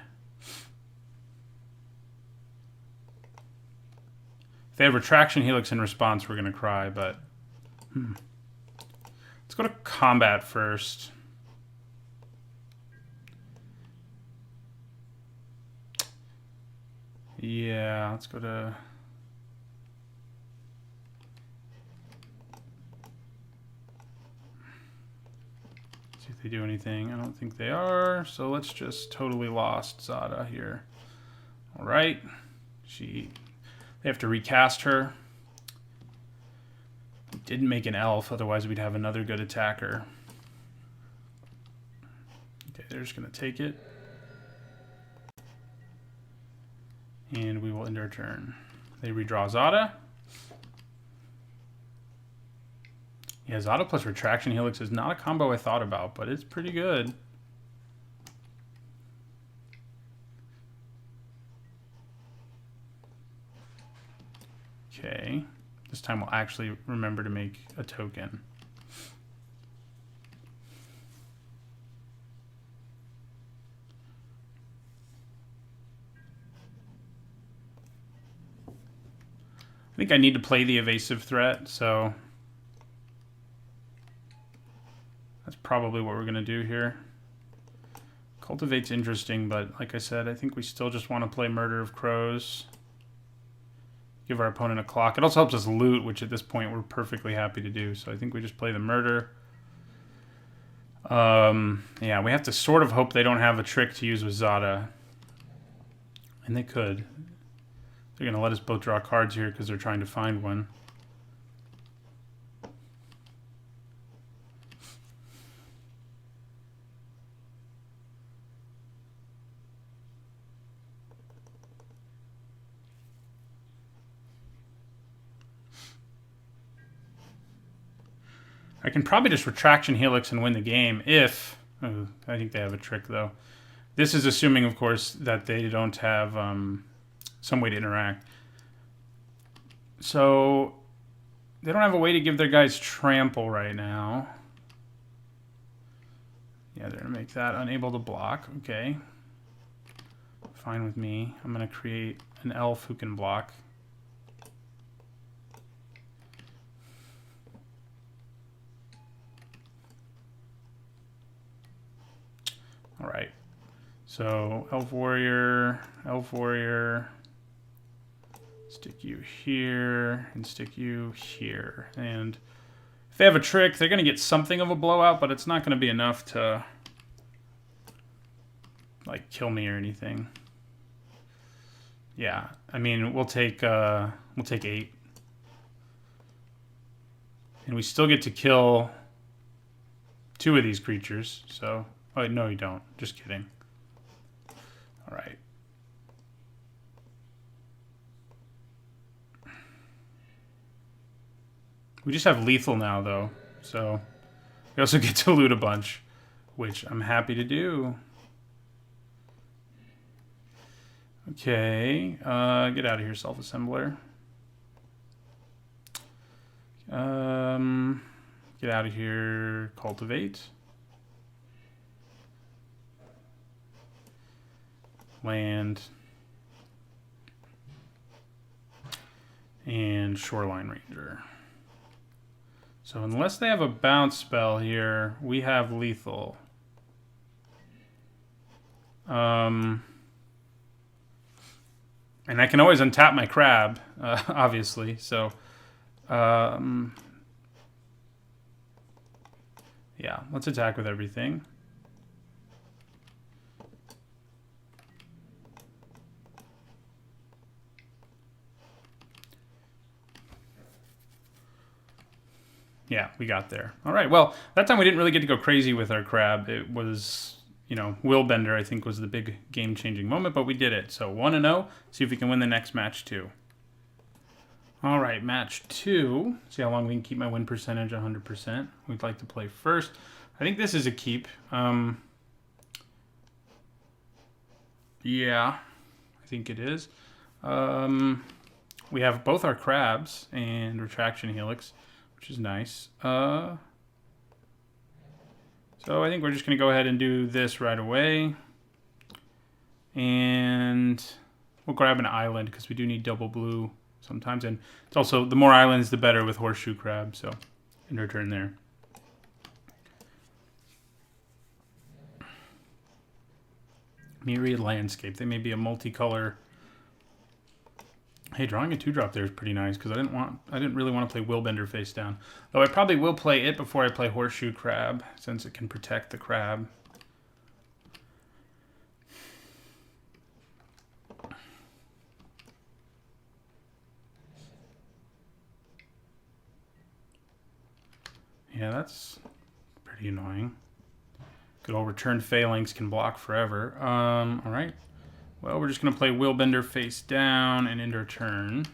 If they have Retraction Helix in response, we're going to cry, but let's go to combat first. Yeah, let's go to... see if they do anything. I don't think they are, so let's just Totally Lost Zada here. All right. They have to recast her. We didn't make an elf, otherwise we'd have another good attacker. Okay, they're just going to take it. And we will end our turn. They redraw Zada. Yeah, Zada plus Retraction Helix is not a combo I thought about, but it's pretty good. Okay, this time we'll actually remember to make a token. I think I need to play the evasive threat, so that's probably what we're going to do here. Cultivate's interesting, but like I said, I think we still just want to play Murder of Crows. Give our opponent a clock. It also helps us loot, which at this point we're perfectly happy to do. So I think we just play the murder. Yeah, we have to sort of hope they don't have a trick to use with Zada. And they could. They're going to let us both draw cards here because they're trying to find one. I can probably just Retraction Helix and win the game if... Oh, I think they have a trick, though. This is assuming, of course, that they don't have some way to interact. So, they don't have a way to give their guys trample right now. Yeah, they're going to make that unable to block. Okay. Fine with me. I'm going to create an elf who can block. All right, so Elf Warrior, stick you here, and stick you here. And if they have a trick, they're going to get something of a blowout, but it's not going to be enough to, like, kill me or anything. Yeah, I mean, we'll take 8. And we still get to kill 2 of these creatures, so... Oh, no, you don't. Just kidding. All right. We just have lethal now, though. So we also get to loot a bunch, which I'm happy to do. Okay. Get out of here, self-assembler. Get out of here, cultivate. Land, and Shoreline Ranger. So unless they have a bounce spell here, we have lethal. And I can always untap my crab, obviously. So Yeah, let's attack with everything. Yeah, we got there. All right, well, that time we didn't really get to go crazy with our crab. It was, you know, Willbender, I think, was the big game-changing moment, but we did it. So 1-0, see if we can win the next match, too. All right, match 2. See how long we can keep my win percentage 100%. We'd like to play first. I think this is a keep. Yeah, I think it is. We have both our crabs and retraction helix, which is nice. So I think we're just going to go ahead and do this right away. And we'll grab an island because we do need double blue sometimes. And it's also, the more islands, the better with horseshoe crab. So, in return there. Myriad landscape. They may be a multicolor. Hey, drawing a 2-drop there is pretty nice because I didn't really want to play Willbender face down. Though I probably will play it before I play horseshoe crab since it can protect the crab. Yeah, that's pretty annoying. Good old return phalanx can block forever. All right. Well, we're just going to play Willbender face down and end our turn.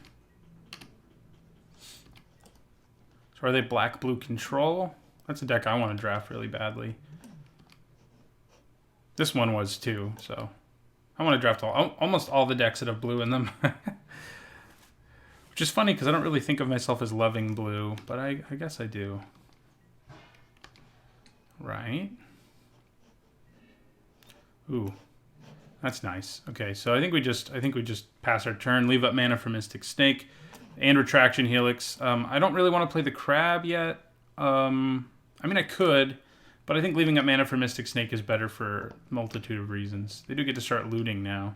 So are they black-blue control? That's a deck I want to draft really badly. This one was too, so I want to draft almost all the decks that have blue in them. Which is funny because I don't really think of myself as loving blue, but I guess I do. Right. Ooh. That's nice. Okay, so I think we just pass our turn, leave up mana for Mystic Snake and Retraction Helix. I don't really want to play the crab yet. I mean, I could, but I think leaving up mana for Mystic Snake is better for a multitude of reasons. They do get to start looting now.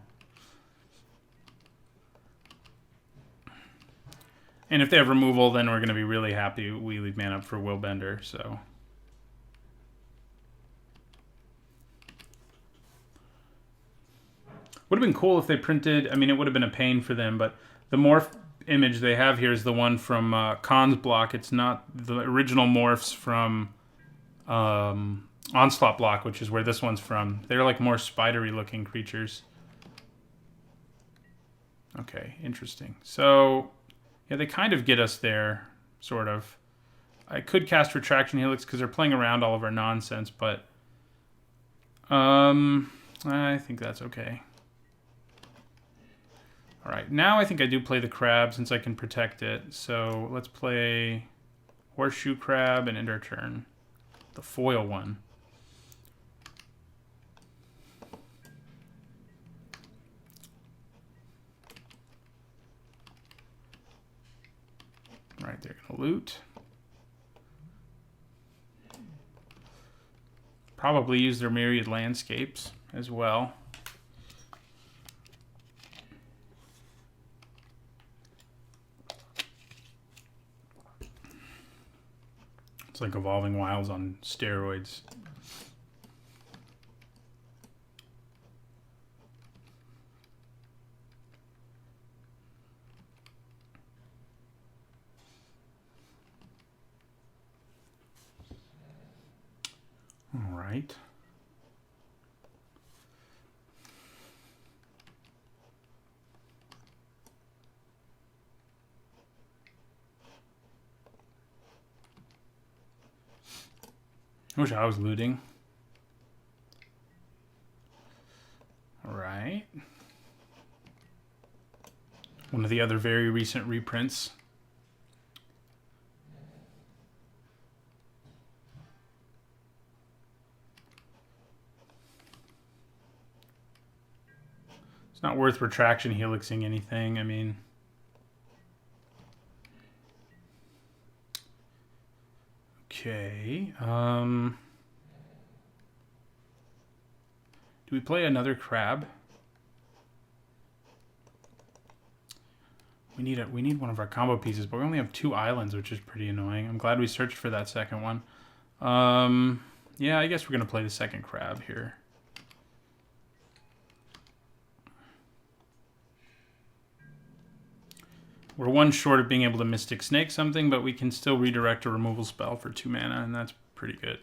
And if they have removal, then we're going to be really happy we leave mana up for Willbender, so... Would have been cool if they printed, I mean, it would have been a pain for them, but the morph image they have here is the one from Khan's block. It's not the original morphs from Onslaught block, which is where this one's from. They're like more spidery looking creatures. Okay, interesting. So, yeah, they kind of get us there, sort of. I could cast Retraction Helix because they're playing around all of our nonsense, but I think that's okay. All right, now I think I do play the crab since I can protect it. So let's play horseshoe crab and end our turn. The foil one. All right, they're gonna loot. Probably use their myriad landscapes as well. It's like Evolving Wilds on steroids. All right. I wish I was looting. All right. One of the other very recent reprints. It's not worth retraction helixing anything, I mean... Okay, do we play another crab? We need one of our combo pieces, but we only have 2 islands, which is pretty annoying. I'm glad we searched for that second one. Yeah, I guess we're going to play the second crab here. We're one short of being able to Mystic Snake something, but we can still redirect a removal spell for 2 mana, and that's pretty good.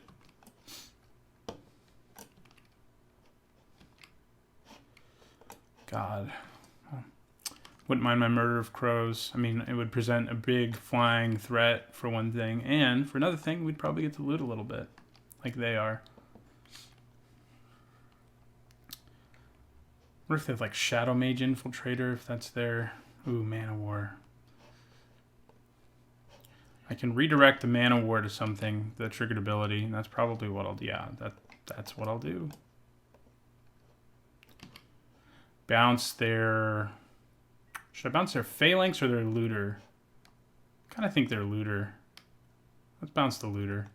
God. Wouldn't mind my Murder of Crows. I mean, it would present a big flying threat for one thing, and for another thing, we'd probably get to loot a little bit, like they are. What if they have like Shadow Mage Infiltrator, if that's their... Ooh, Mana War. I can redirect the Mana War to something, the triggered ability, and that's probably what I'll do. Yeah, that's what I'll do. Bounce their... Should I bounce their Phalanx or their Looter? I kind of think they're Looter. Let's bounce the Looter.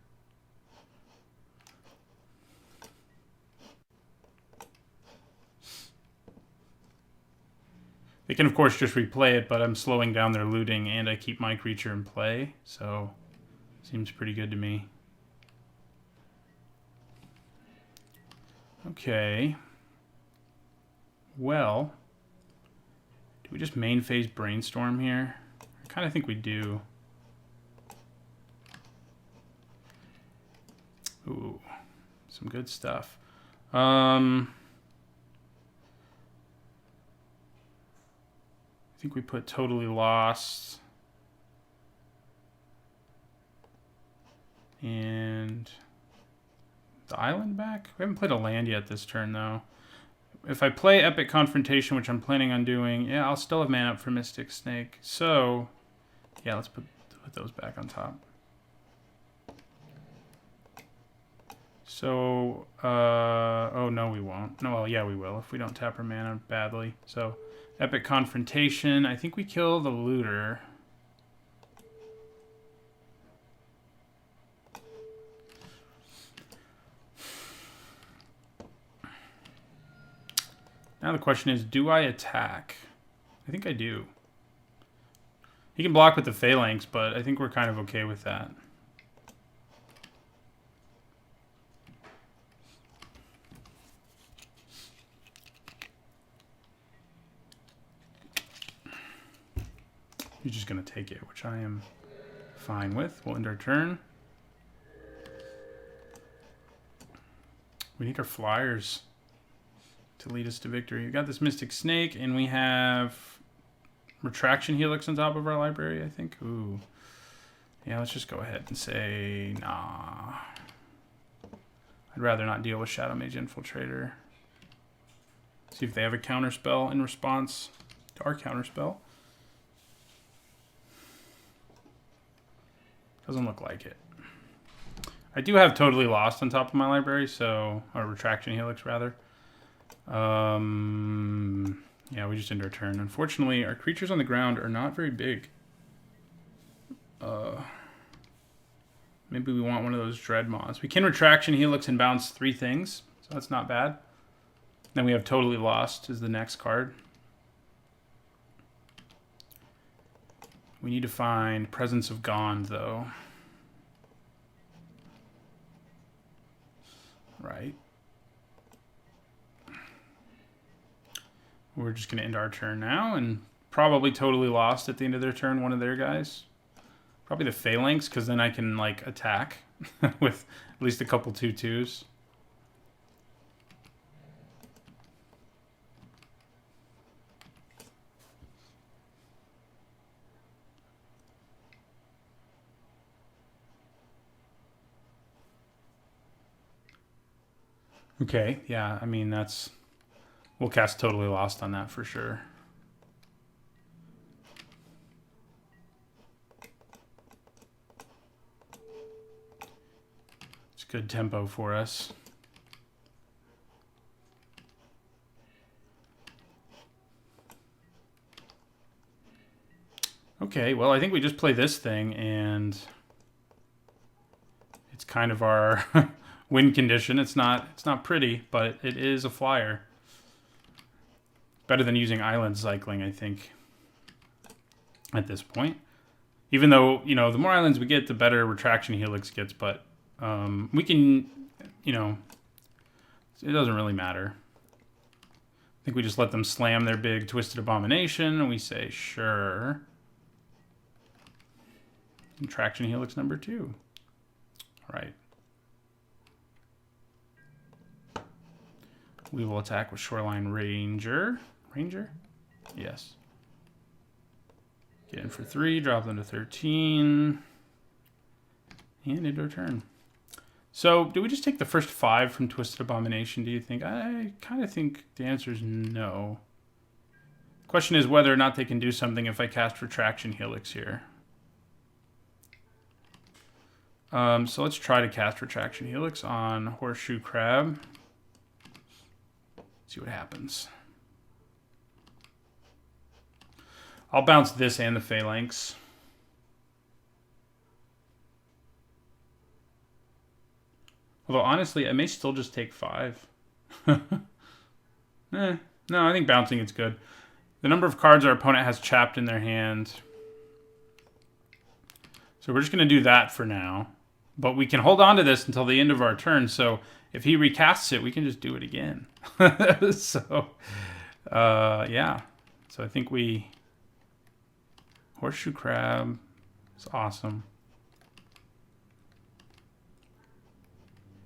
They can, of course, just replay it, but I'm slowing down their looting, and I keep my creature in play, so seems pretty good to me. Okay. Well, do we just main phase Brainstorm here? I kind of think we do. Ooh, some good stuff. I think we put Totally Lost. And the island back? We haven't played a land yet this turn, though. If I play Epic Confrontation, which I'm planning on doing, yeah, I'll still have mana up for Mystic Snake. So, yeah, let's put those back on top. So, oh, no, we won't. No, well, yeah, we will if we don't tap our mana badly. So, Epic Confrontation. I think we kill the Looter. Now the question is, do I attack? I think I do. He can block with the Phalanx, but I think we're kind of okay with that. He's just going to take it, which I am fine with. We'll end our turn. We need our flyers to lead us to victory. We got this Mystic Snake, and we have Retraction Helix on top of our library, I think. Ooh. Yeah, let's just go ahead and say, nah. I'd rather not deal with Shadow Mage Infiltrator. See if they have a counterspell in response to our counterspell. Doesn't look like it. I do have Totally Lost on top of my library, so... Or Retraction Helix, rather. Yeah, we just end our turn. Unfortunately, our creatures on the ground are not very big. Maybe we want one of those Dreadmaws. We can Retraction Helix and bounce 3 things, so that's not bad. Then we have Totally Lost as the next card. We need to find Presence of Gond, though. Right. We're just going to end our turn now, and probably Totally Lost at the end of their turn, one of their guys. Probably the Phalanx, because then I can, like, attack with at least a couple 2/2s. Okay, yeah, I mean, that's... We'll cast Totally Lost on that for sure. It's good tempo for us. Okay, well, I think we just play this thing, and it's kind of our win condition. It's not pretty, but it is a flyer. Better than using island cycling, I think, at this point. Even though, you know, the more islands we get, the better Retraction Helix gets, but We can, you know, it doesn't really matter. I think we just let them slam their big Twisted Abomination, and we say, sure. And Traction Helix number 2. All right. We will attack with Shoreline Ranger. Ranger? Yes. Get in for 3, drop them to 13. And end our turn. So, do we just take the first 5 from Twisted Abomination, do you think? I kind of think the answer is no. The question is whether or not they can do something if I cast Retraction Helix here. So let's try to cast Retraction Helix on Horseshoe Crab. See what happens. I'll bounce this and the Phalanx. Although, honestly, I may still just take 5. No, I think bouncing is good. The number of cards our opponent has chapped in their hand. So we're just going to do that for now. But we can hold on to this until the end of our turn. So if he recasts it, we can just do it again. So, yeah. So I think we... Horseshoe Crab is awesome.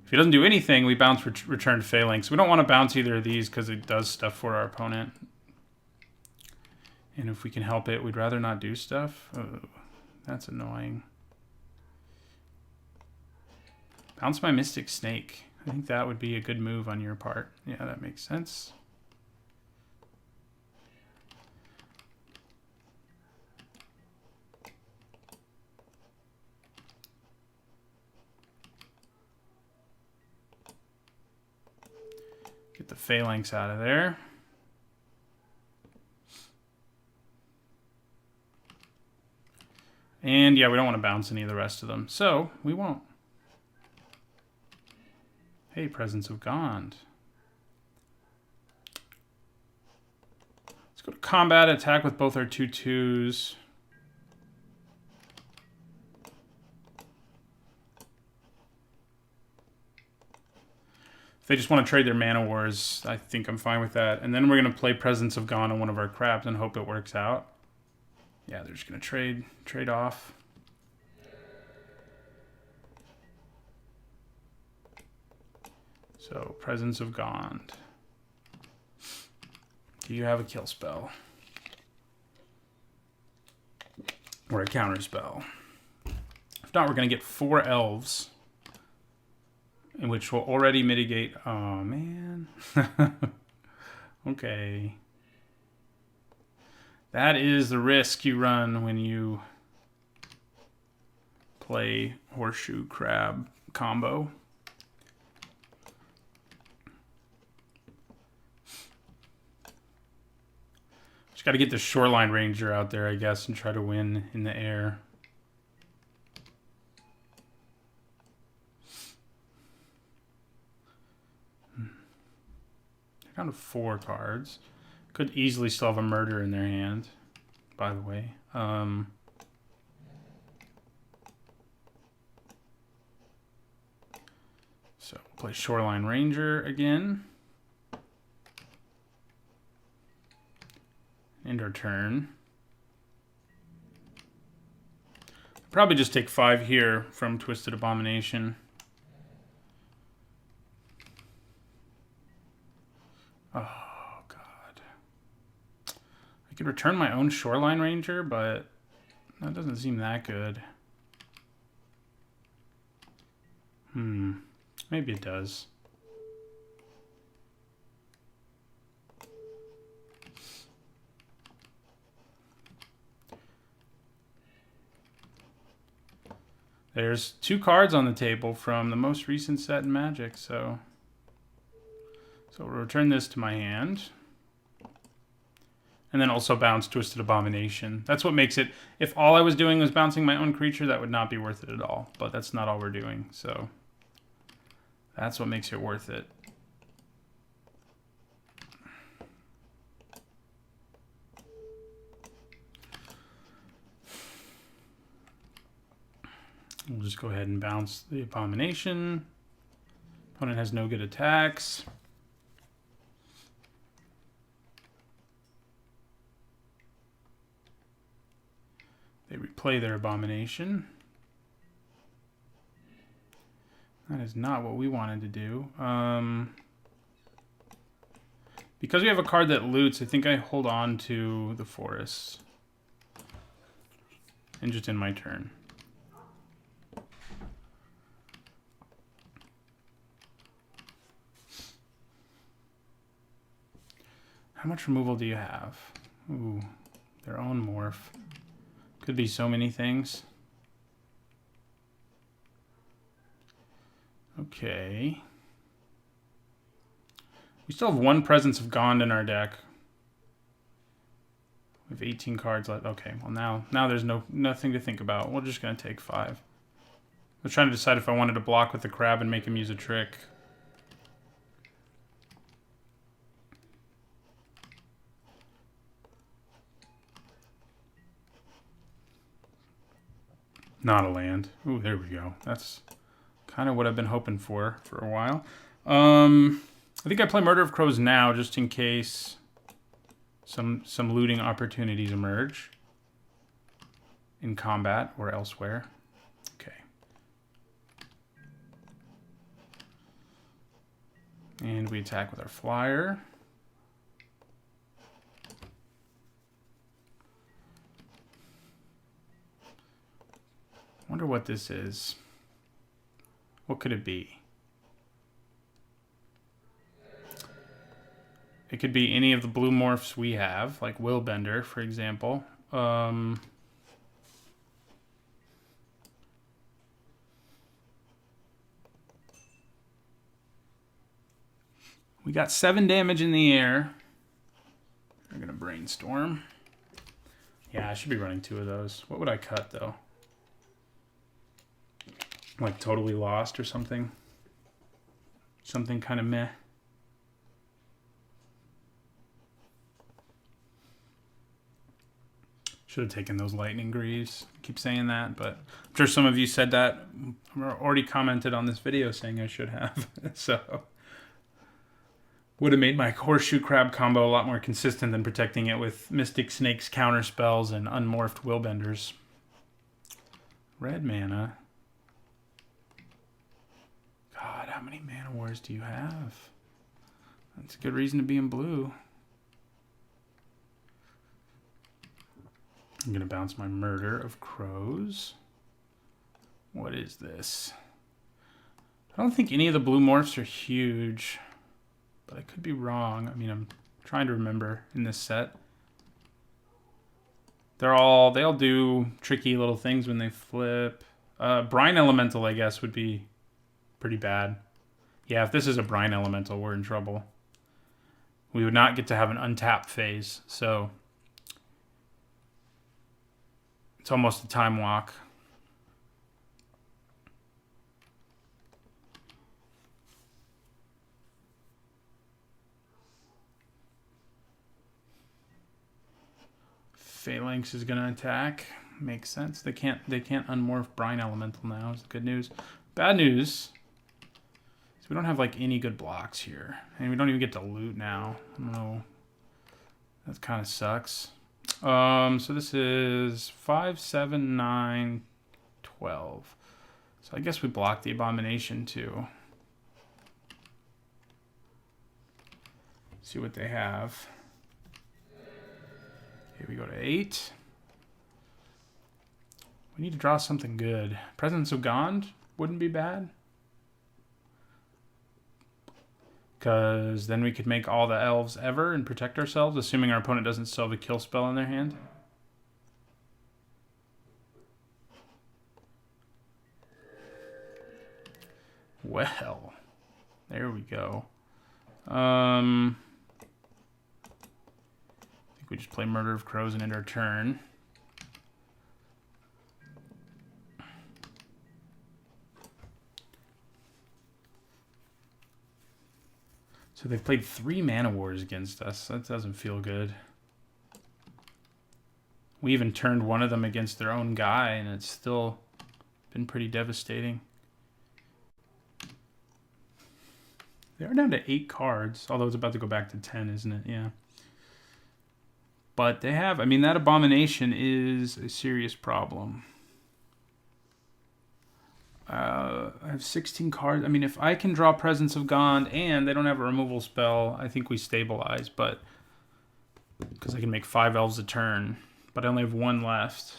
If he doesn't do anything, we bounce return Phalanx. We don't want to bounce either of these because it does stuff for our opponent. And if we can help it, we'd rather not do stuff. Oh, that's annoying. Bounce my Mystic Snake. I think that would be a good move on your part. Yeah, that makes sense. Get the Phalanx out of there. And yeah, we don't want to bounce any of the rest of them, so we won't. Hey, Presence of Gond. Let's go to combat, attack with both our 2/2s. If they just want to trade their Mana Wars, I think I'm fine with that. And then we're going to play Presence of Gond on one of our crabs and hope it works out. Yeah, they're just going to trade off. So, Presence of Gond. Do you have a kill spell? Or a counter spell? If not, we're going to get 4 elves. In which will already mitigate... Oh, man. Okay. That is the risk you run when you play Horseshoe Crab combo. Just got to get the Shoreline Ranger out there, I guess, and try to win in the air. They're down to 4 cards. Could easily still have a murder in their hand, by the way. So play Shoreline Ranger again. End our turn. Probably just take 5 here from Twisted Abomination. Oh, God. I could return my own Shoreline Ranger, but that doesn't seem that good. Maybe it does. There's 2 cards on the table from the most recent set in Magic, so we'll return this to my hand. And then also bounce Twisted Abomination. That's what makes it... If all I was doing was bouncing my own creature, that would not be worth it at all. But that's not all we're doing, so... That's what makes it worth it. We'll just go ahead and bounce the Abomination. Opponent has no good attacks. They replay their Abomination. That is not what we wanted to do. Because we have a card that loots, I think I hold on to the forests. And just end my turn. How much removal do you have? Ooh, their own morph. Could be so many things. Okay. We still have one Presence of Gond in our deck. We have 18 cards left. Okay, well now there's nothing to think about. We're just gonna take 5. I was trying to decide if I wanted to block with the crab and make him use a trick. Not a land. Ooh, there we go. That's kind of what I've been hoping for a while. I think I play Murder of Crows now just in case some looting opportunities emerge in combat or elsewhere. Okay. And we attack with our flyer. Wonder what this is. What could it be? It could be any of the blue morphs we have, like Willbender, for example. We got 7 damage in the air. We're gonna brainstorm. Yeah, I should be running 2 of those. What would I cut, though? Like Totally Lost or something? Something kind of meh. Should have taken those Lightning Greaves. I keep saying that, but I'm sure some of you said that. Already commented on this video saying I should have. So would have made my Horseshoe Crab combo a lot more consistent than protecting it with Mystic Snake's counter spells and unmorphed Willbenders. Red mana. God, how many Mana Wars do you have? That's a good reason to be in blue. I'm going to bounce my Murder of Crows. What is this? I don't think any of the blue morphs are huge, but I could be wrong. I mean, I'm trying to remember in this set. They'll do tricky little things when they flip. Brine Elemental, I guess, would be pretty bad. Yeah, if this is a Brine Elemental, we're in trouble. We would not get to have an untap phase, so it's almost a time walk. Phalanx is going to attack. Makes sense. They can't unmorph Brine Elemental now. Is the good news. Bad news. We don't have like any good blocks here. And we don't even get to loot now. No. That kind of sucks. So this is 5, 7, 9, 12. So I guess we block the Abomination too. See what they have. Here we go to 8. We need to draw something good. Presence of Gond wouldn't be bad. Because then we could make all the elves ever and protect ourselves, assuming our opponent doesn't still have a kill spell in their hand. Well, there we go. I think we just play Murder of Crows and end our turn. So they've played 3 Mana Wars against us. That doesn't feel good. We even turned one of them against their own guy, and it's still been pretty devastating. They are down to 8 cards, although it's about to go back to 10, isn't it? Yeah. But they have, I mean, that Abomination is a serious problem. I have 16 cards. I mean, if I can draw Presence of Gond and they don't have a removal spell, I think we stabilize, but because I can make 5 elves a turn, but I only have 1 left.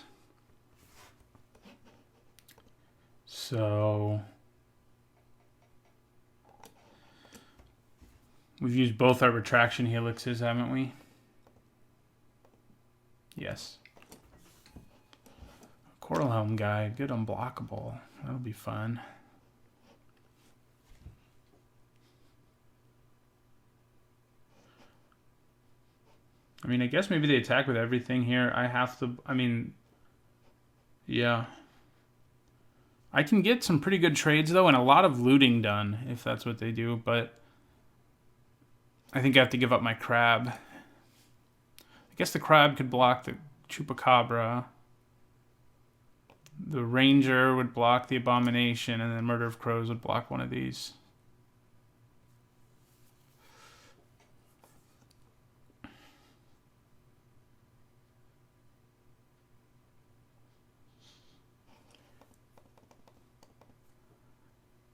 So we've used both our retraction helixes, haven't we? Yes. Coral Helm Guide, good unblockable. That'll be fun. I mean, I guess maybe they attack with everything here. I have to, I mean, yeah. I can get some pretty good trades, though, and a lot of looting done, if that's what they do, but I think I have to give up my crab. I guess the crab could block the Chupacabra. The Ranger would block the Abomination, and then Murder of Crows would block one of these.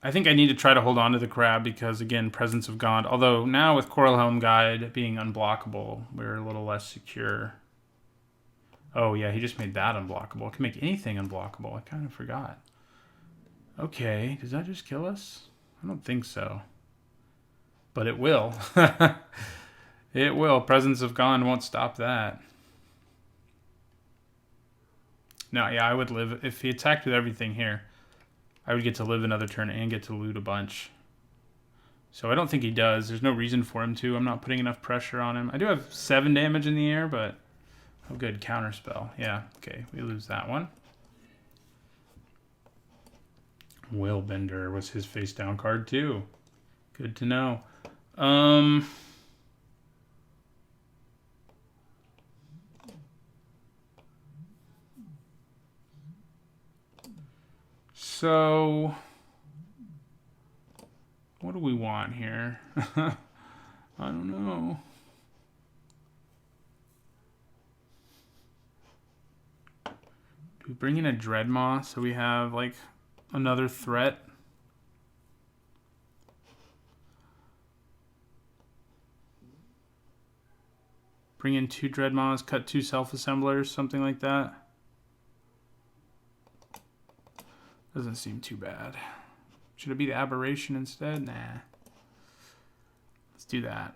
I think I need to try to hold on to the crab because, again, Presence of Gond. Although now with Coral Helm Guide being unblockable, we're a little less secure. Oh, yeah, he just made that unblockable. It can make anything unblockable. I kind of forgot. Okay, does that just kill us? I don't think so. But it will. It will. Presence of Gond won't stop that. No, yeah, I would live. If he attacked with everything here, I would get to live another turn and get to loot a bunch. So I don't think he does. There's no reason for him to. I'm not putting enough pressure on him. I do have 7 damage in the air, but... Oh, good. Counterspell. Yeah, okay. We lose that one. Willbender was his face-down card, too. Good to know. So, what do we want here? I don't know. Do we bring in a Dreadmaw so we have, like, another threat? Bring in 2 Dreadmaws, cut 2 self-assemblers, something like that. Doesn't seem too bad. Should it be the Aberration instead? Nah. Let's do that.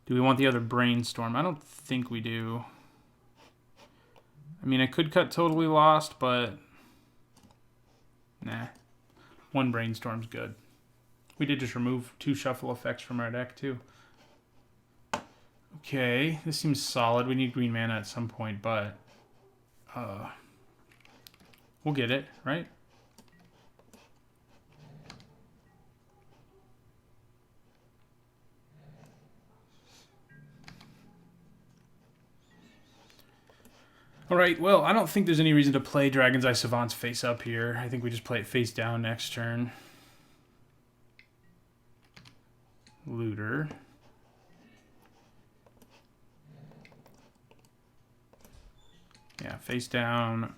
Do we want the other Brainstorm? I don't think we do. I mean, I could cut Totally Lost, but... Nah. 1 Brainstorm's good. We did just remove 2 shuffle effects from our deck, too. Okay, this seems solid. We need green mana at some point, but... we'll get it, right? All right, well, I don't think there's any reason to play Dragon's Eye Savant's face up here. I think we just play it face down next turn. Looter. Yeah, face down.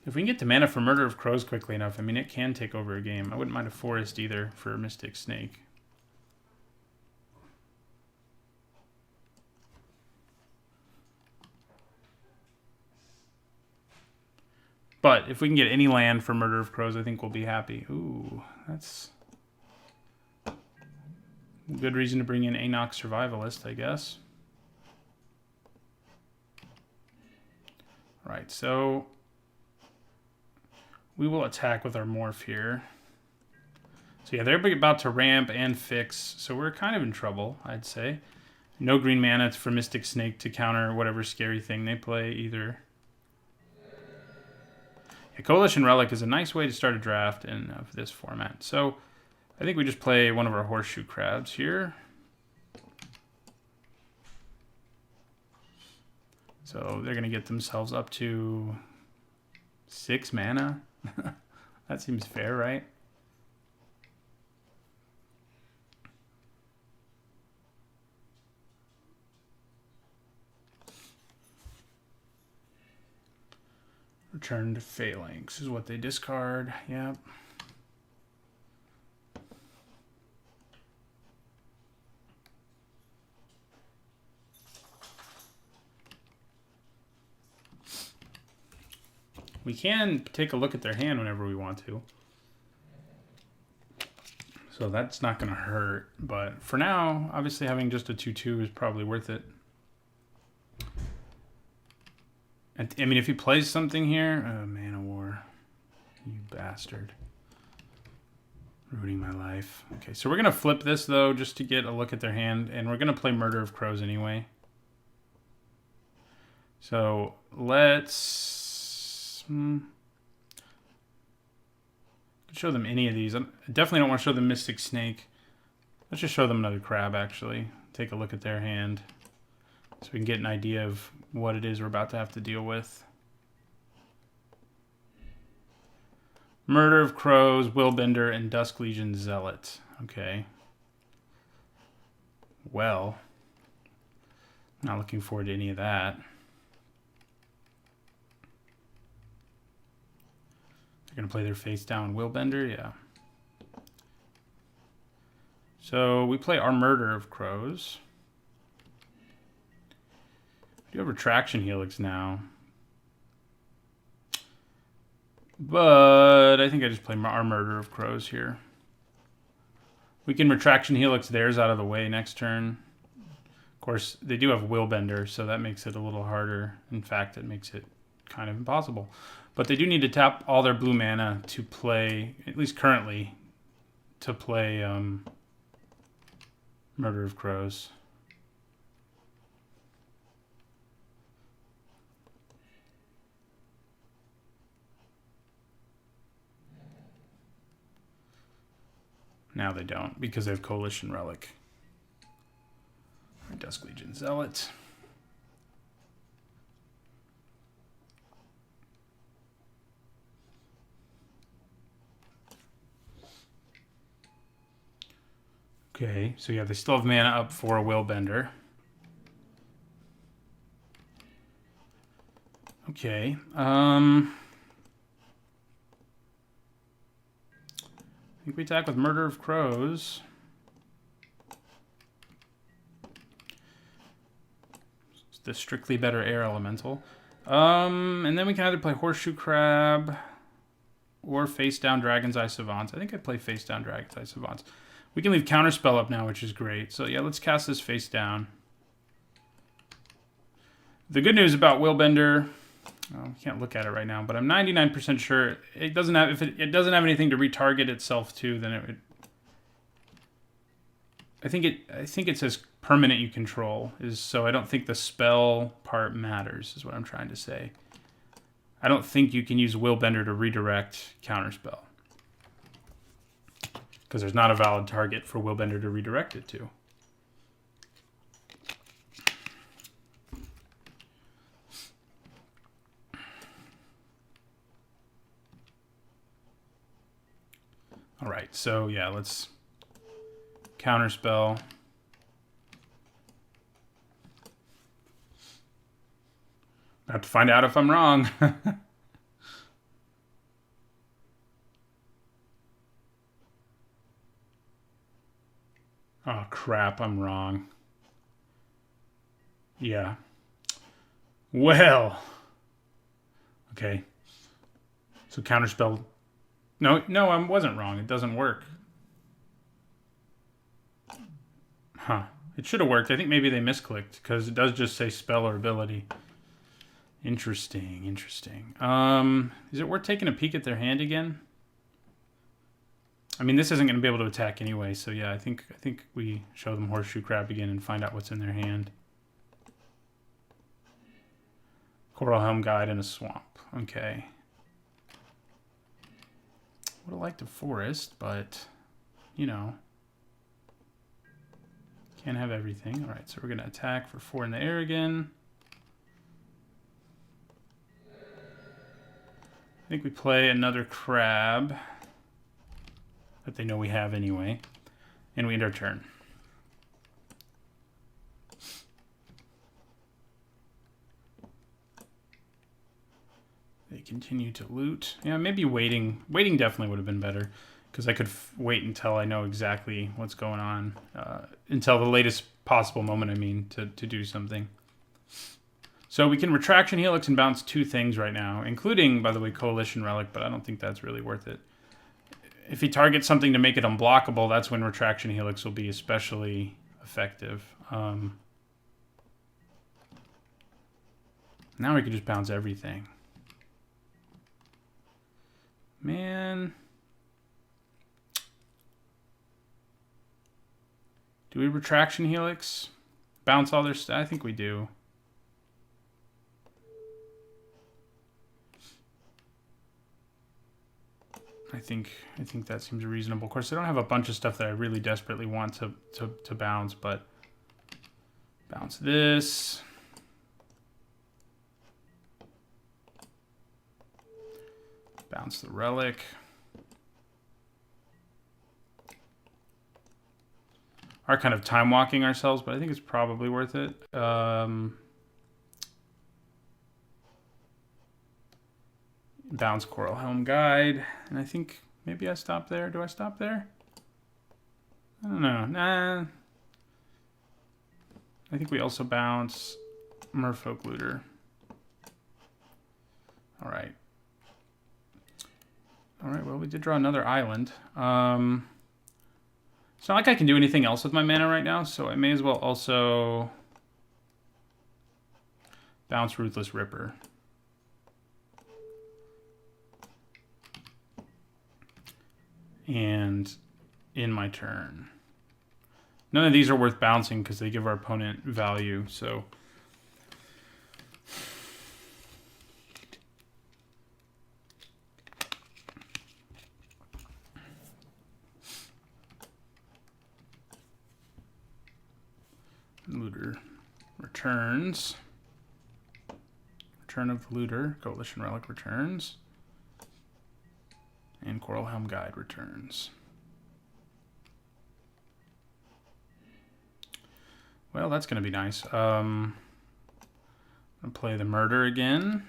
If we can get the mana for Murder of Crows quickly enough, I mean, it can take over a game. I wouldn't mind a Forest either for Mystic Snake. But if we can get any land for Murder of Crows, I think we'll be happy. Ooh, that's a good reason to bring in Anok Survivalist, I guess. All right, so... we will attack with our Morph here. So yeah, they're about to ramp and fix, so we're kind of in trouble, I'd say. No green mana for Mystic Snake to counter whatever scary thing they play either. Yeah, Coalition Relic is a nice way to start a draft in of this format. So I think we just play one of our horseshoe crabs here. So they're going to get themselves up to 6 mana. That seems fair, right? Return to Phalanx is what they discard. Yep. We can take a look at their hand whenever we want to. So that's not going to hurt. But for now, obviously having just a 2/2 is probably worth it. And, I mean, if he plays something here... Oh, Man of War. You bastard. Ruining my life. Okay, so we're going to flip this, though, just to get a look at their hand. And we're going to play Murder of Crows anyway. So let's... Could show them any of these. I definitely don't want to show them Mystic Snake. Let's just show them another crab, actually. Take a look at their hand so we can get an idea of what it is we're about to have to deal with. Murder of Crows, Willbender, and Dusk Legion Zealot. Okay. Well, not looking forward to any of that. Going to play their face down Willbender, yeah. So we play our Murder of Crows. We do have Retraction Helix now. But I think I just play our Murder of Crows here. We can Retraction Helix theirs out of the way next turn. Of course, they do have Willbender, so that makes it a little harder. In fact, it makes it kind of impossible. But they do need to tap all their blue mana to play, at least currently, to play Murder of Crows. Now they don't, because they have Coalition Relic. Dusk Legion Zealot. Okay, so yeah, they still have mana up for a Willbender. Okay, I think we attack with Murder of Crows. It's the strictly better air elemental. And then we can either play Horseshoe Crab or Face Down Dragon's Eye Savants. I think I play Face Down Dragon's Eye Savants. We can leave Counterspell up now, which is great. So yeah, let's cast this face down. The good news about Willbender, well, we can't look at it right now, but I'm 99% sure it doesn't have, if it doesn't have anything to retarget itself to, then it would. I think it says permanent you control, so I don't think the spell part matters, is what I'm trying to say. I don't think you can use Willbender to redirect Counterspell, because there's not a valid target for Willbender to redirect it to. All right, so yeah, let's Counterspell. I have to find out if I'm wrong. Oh, crap, I'm wrong. Yeah. Well. Okay. So Counterspell. No, I wasn't wrong. It doesn't work. Huh. It should have worked. I think maybe they misclicked, because it does just say spell or ability. Interesting. Is it worth taking a peek at their hand again? I mean, this isn't going to be able to attack anyway, so yeah, I think we show them Horseshoe Crab again and find out what's in their hand. Coral Helm Guide and a Swamp. Okay. Would have liked a forest, but you know, can't have everything. All right, so we're going to attack for 4 in the air again. I think we play another crab that they know we have anyway, and we end our turn. They continue to loot. Yeah, maybe waiting. Waiting definitely would have been better, because I could wait until I know exactly what's going on, until the latest possible moment, I mean, to do something. So we can Retraction Helix and bounce 2 things right now, including, by the way, Coalition Relic, but I don't think that's really worth it. If he targets something to make it unblockable, that's when Retraction Helix will be especially effective. Now we can just bounce everything. Man. Do we Retraction Helix? Bounce all their stuff? I think we do. I think that seems reasonable. Of course, I don't have a bunch of stuff that I really desperately want to bounce, but bounce this. Bounce the relic. Are kind of time walking ourselves, but I think it's probably worth it. Bounce Coral Helm Guide, and I think maybe I stop there. Do I stop there? I don't know. Nah. I think we also bounce Merfolk Looter. All right. All right, well, we did draw another island. It's not like I can do anything else with my mana right now, so I may as well also bounce Ruthless Ripper. And in my turn. None of these are worth bouncing because they give our opponent value, so... Looter returns. Return of Looter. Coalition Relic returns. And Coral Helm Guide returns. Well, that's going to be nice. I'm going to play the Murder again.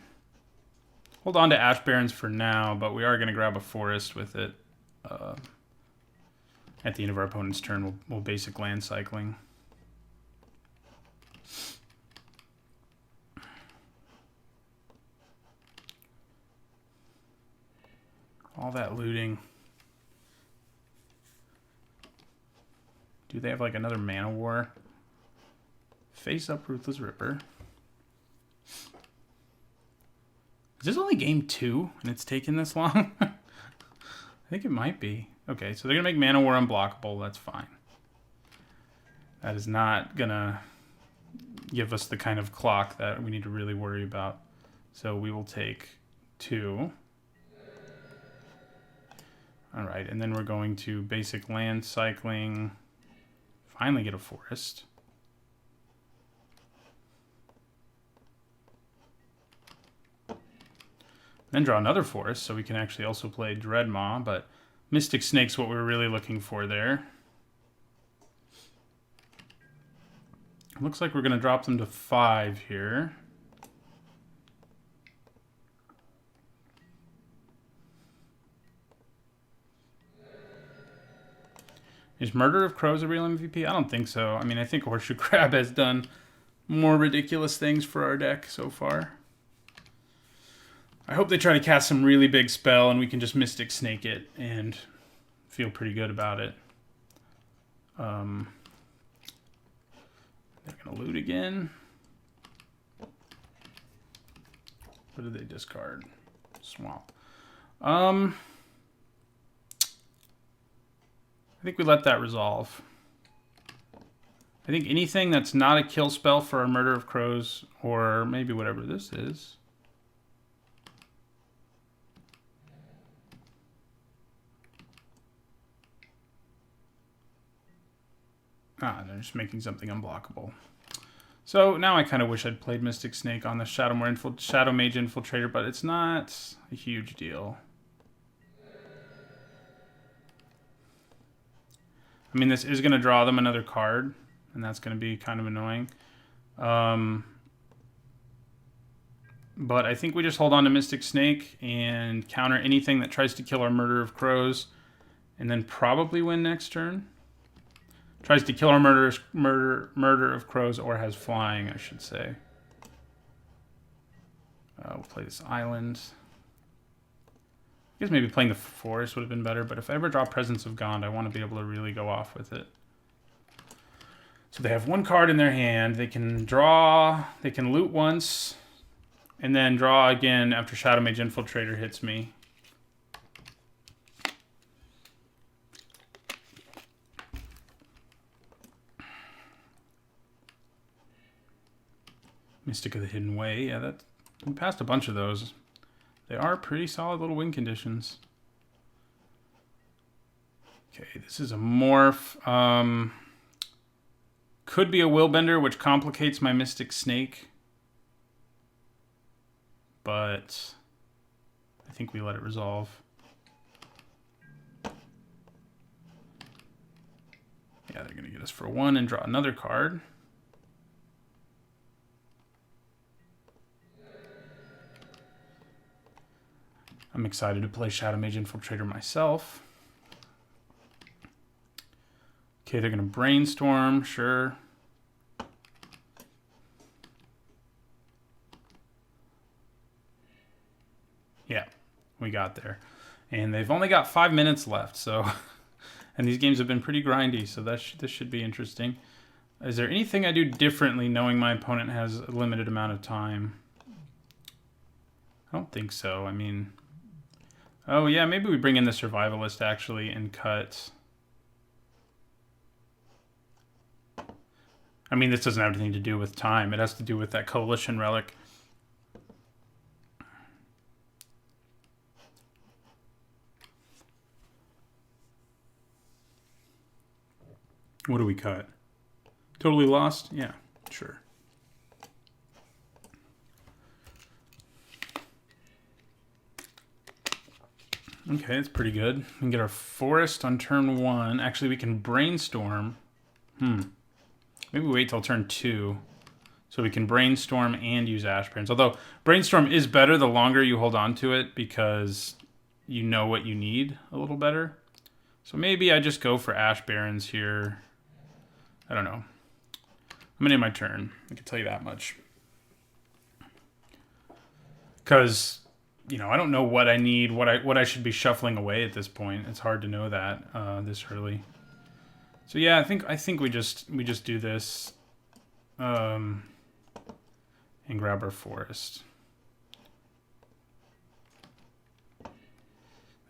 Hold on to Ash Barrens for now, but we are going to grab a forest with it. At the end of our opponent's turn, we'll basic land cycling. All that looting. Do they have like another mana war? Face up Ruthless Ripper. Is this only game 2 and it's taken this long? I think it might be. Okay, so they're gonna make mana war unblockable. That's fine. That is not gonna give us the kind of clock that we need to really worry about. So we will take 2. All right, and then we're going to basic land cycling. Finally get a forest. Then draw another forest, so we can actually also play Dreadmaw, but Mystic Snake's what we were really looking for there. Looks like we're going to drop them to 5 here. Is Murder of Crows a real MVP? I don't think so. I mean, I think Horseshoe Crab has done more ridiculous things for our deck so far. I hope they try to cast some really big spell and we can just Mystic Snake it and feel pretty good about it. They're going to loot again. What did they discard? Swamp. I think we let that resolve. I think anything that's not a kill spell for our Murder of Crows, or maybe whatever this is. Ah, they're just making something unblockable. So now I kind of wish I'd played Mystic Snake on the Shadow Mage Infiltrator, but it's not a huge deal. I mean, this is going to draw them another card, and that's going to be kind of annoying. But I think we just hold on to Mystic Snake and counter anything that tries to kill our Murder of Crows, and then probably win next turn. Tries to kill our murder of Crows, or has flying, I should say. We'll play this island. I guess maybe playing the forest would have been better, but if I ever draw Presence of Gond, I want to be able to really go off with it. So they have one card in their hand. They can draw, they can loot once, and then draw again after Shadow Mage Infiltrator hits me. Mystic of the Hidden Way. Yeah, we passed a bunch of those. They are pretty solid little win conditions. Okay, this is a morph. Could be a Willbender, which complicates my Mystic Snake. But I think we let it resolve. Yeah, they're going to get us for 1 and draw another card. I'm excited to play Shadow Mage Infiltrator myself. Okay, they're going to Brainstorm, sure. Yeah, we got there. And they've only got 5 minutes left, so... and these games have been pretty grindy, so this should be interesting. Is there anything I do differently knowing my opponent has a limited amount of time? I don't think so. I mean... oh, yeah, maybe we bring in the Survivalist, actually, and cut... I mean, this doesn't have anything to do with time. It has to do with that Coalition Relic. What do we cut? Totally Lost? Yeah, sure. Okay, that's pretty good. We can get our Forest on turn 1. Actually, we can Brainstorm. Maybe we wait till turn 2. So we can Brainstorm and use Ash Barrens. Although, Brainstorm is better the longer you hold on to it because you know what you need a little better. So maybe I just go for Ash Barrens here. I don't know. I'm going to end my turn. I can tell you that much. Because... you know, I don't know what I need, what I should be shuffling away at this point. It's hard to know that this early. So yeah, I think we just do this, and grab our Forest. Then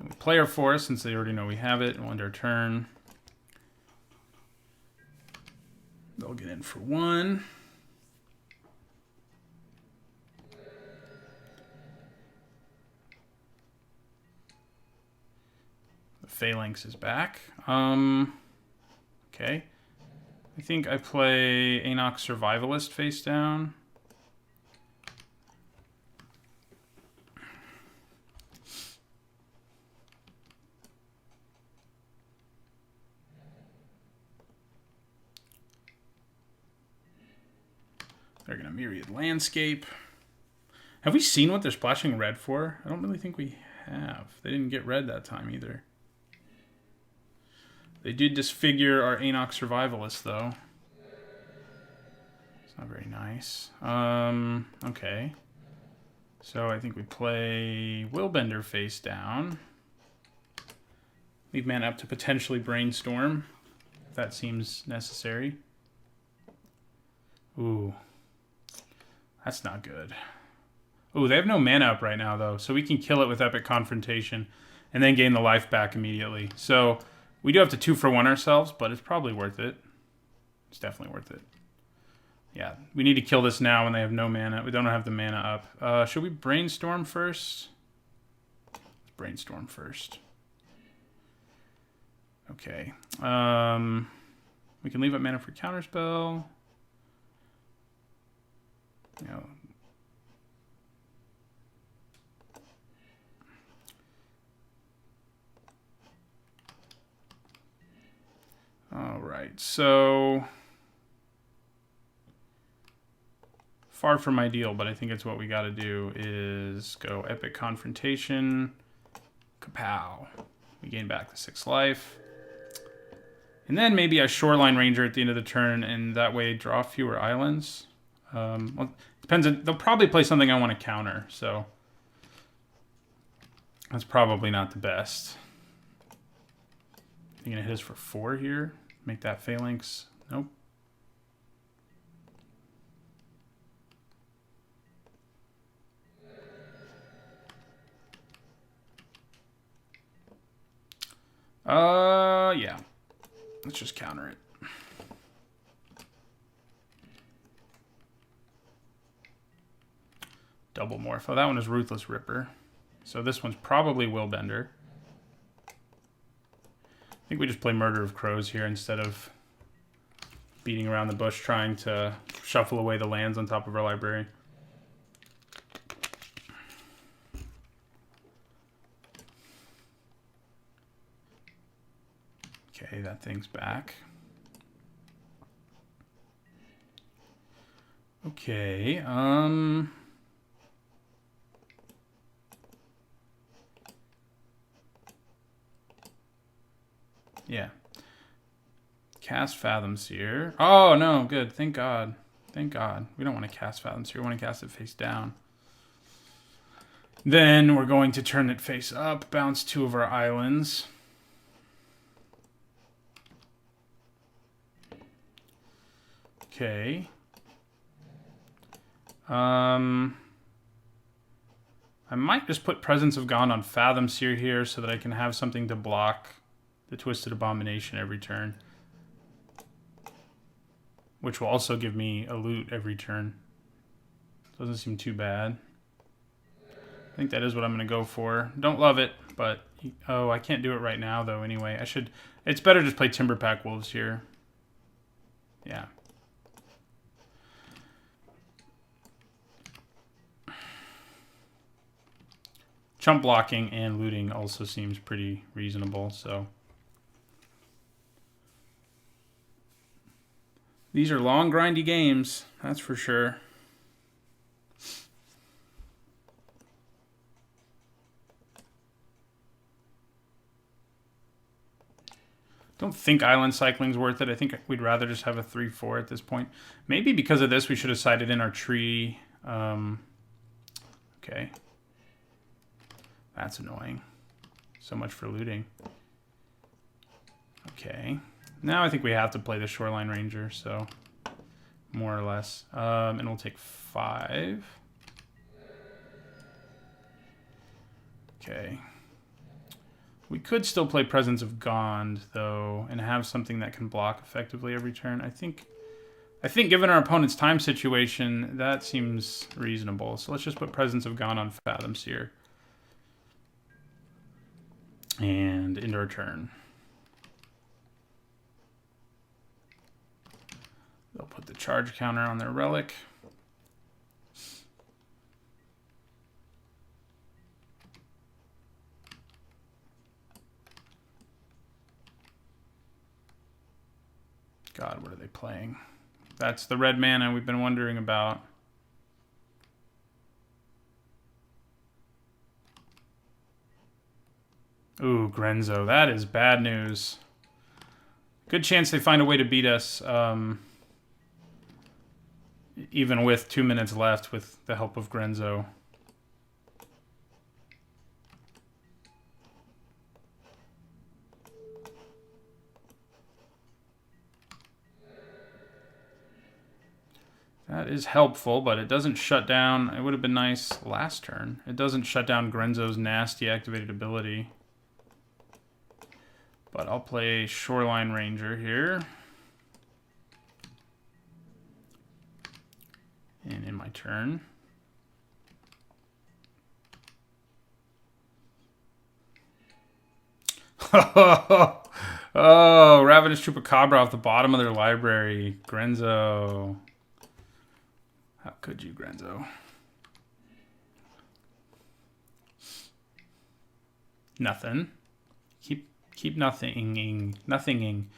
we play our Forest since they already know we have it. And we'll end our turn. They'll get in for 1. Phalanx is back. Okay. I think I play Enoch Survivalist face down. They're going to Myriad Landscape. Have we seen what they're splashing red for? I don't really think we have. They didn't get red that time either. They did disfigure our Enoch Survivalist, though. It's not very nice. Okay. So I think we play Willbender face down. Leave mana up to potentially Brainstorm, if that seems necessary. Ooh. That's not good. Ooh, they have no mana up right now, though, so we can kill it with Epic Confrontation and then gain the life back immediately. So... we do have to 2-for-1 ourselves, but it's probably worth it. It's definitely worth it. Yeah, we need to kill this now when they have no mana. We don't have the mana up. Should we Brainstorm first? Let's Brainstorm first. Okay. We We can leave up mana for counterspell. All right, so far from ideal, but I think it's what we got to do is go Epic Confrontation, kapow. We gain back the 6 life. And then maybe a Shoreline Ranger at the end of the turn, and that way draw fewer islands. Well, depends. They'll probably play something I want to counter, so that's probably not the best. You're going to hit us for 4 here. Make that Phalanx. Nope. Yeah. Let's just counter it. Double Morph. Oh, that one is Ruthless Ripper. So this one's probably Willbender. I think we just play Murder of Crows here instead of beating around the bush trying to shuffle away the lands on top of our library. Okay, that thing's back. Okay, yeah. Cast Fathom Seer. Oh, no, good. Thank God. Thank God. We don't want to cast Fathom Seer. We want to cast it face down. Then we're going to turn it face up, bounce 2 of our islands. Okay. I might just put Presence of Gone on Fathom Seer here so that I can have something to block the Twisted Abomination every turn. Which will also give me a loot every turn. Doesn't seem too bad. I think that is what I'm going to go for. Don't love it, but... Oh, I can't do it right now, though, anyway. I should... It's better just play Timberpack Wolves here. Yeah. Chump blocking and looting also seems pretty reasonable, so... These are long, grindy games, that's for sure. Don't think island cycling's worth it. I think we'd rather just have a 3-4 at this point. Maybe because of this, we should have sided in our tree. Okay. That's annoying. So much for looting. Okay. Now I think we have to play the Shoreline Ranger, so more or less. And we'll take 5. Okay. We could still play Presence of Gond, though, and have something that can block effectively every turn. I think given our opponent's time situation, that seems reasonable. So let's just put Presence of Gond on Fathom Seer. And end our turn. They'll put the charge counter on their relic. God, what are they playing? That's the red mana we've been wondering about. Ooh, Grenzo. That is bad news. Good chance they find a way to beat us, even with 2 minutes left with the help of Grenzo. That is helpful, but it doesn't shut down. It would have been nice last turn. It doesn't shut down Grenzo's nasty activated ability. But I'll play Shoreline Ranger here. And in my turn. Oh, Ravenous Chupacabra off the bottom of their library. Grenzo. How could you, Grenzo? Nothing. Keep nothinging.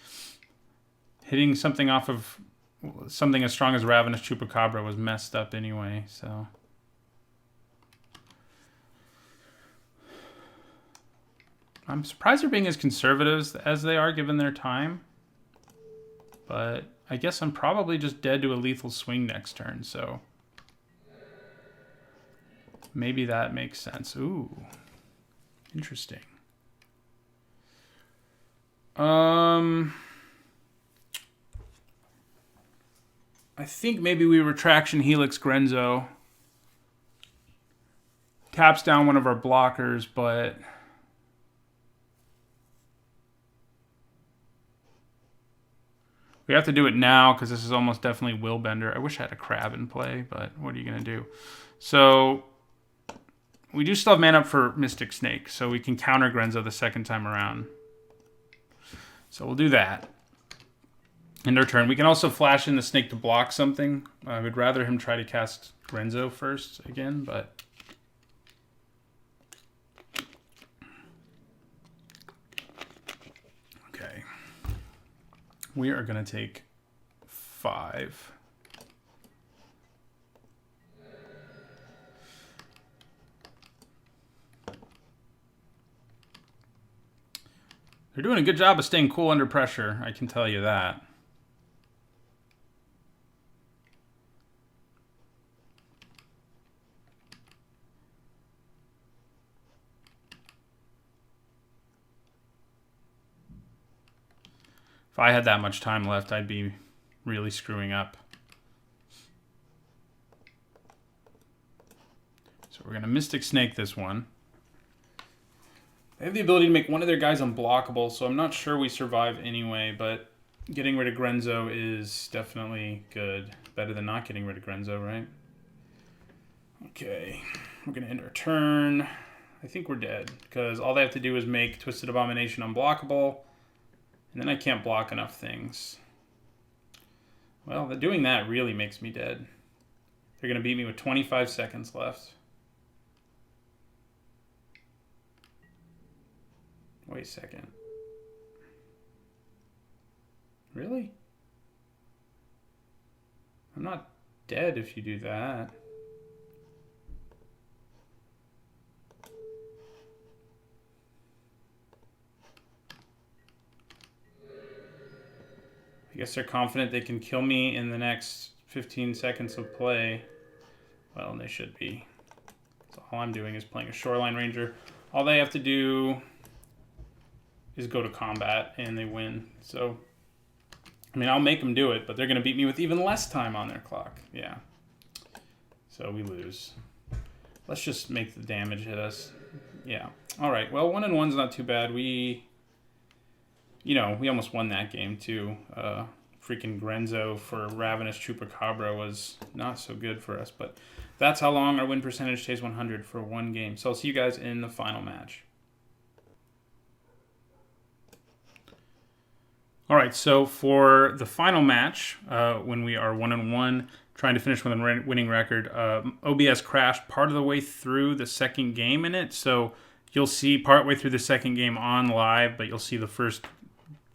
Hitting something off of something as strong as Ravenous Chupacabra was messed up anyway, so. I'm surprised they're being as conservative as they are given their time. But I guess I'm probably just dead to a lethal swing next turn, so. Maybe that makes sense. Ooh. Interesting. I think maybe we Retraction Helix Grenzo. Taps down one of our blockers, but we have to do it now because this is almost definitely Willbender. I wish I had a crab in play, but what are you going to do? So we do still have mana up for Mystic Snake, so we can counter Grenzo the second time around. So we'll do that. End our turn. We can also flash in the snake to block something. I would rather him try to cast Grenzo first again, but okay. We are going to take 5. They're doing a good job of staying cool under pressure, I can tell you that. If I had that much time left, I'd be really screwing up. So we're going to Mystic Snake this one. They have the ability to make one of their guys unblockable, so I'm not sure we survive anyway, but getting rid of Grenzo is definitely good. Better than not getting rid of Grenzo, right? Okay, we're going to end our turn. I think we're dead, because all they have to do is make Twisted Abomination unblockable, and then I can't block enough things. Well, doing that really makes me dead. They're going to beat me with 25 seconds left. Wait a second. Really? I'm not dead if you do that. I guess they're confident they can kill me in the next 15 seconds of play. Well, and they should be. So all I'm doing is playing a Shoreline Ranger. All they have to do is go to combat, and they win. So, I mean, I'll make them do it, but they're going to beat me with even less time on their clock. Yeah. So we lose. Let's just make the damage hit us. Yeah. All right. Well, 1-1's not too bad. We almost won that game, too. Freaking Grenzo for Ravenous Chupacabra was not so good for us, but that's how long our win percentage stays 100 for one game. So I'll see you guys in the final match. All right, so for the final match, when we are 1-1, trying to finish with a winning record, OBS crashed part of the way through the second game in it. So you'll see partway through the second game on live, but you'll see the first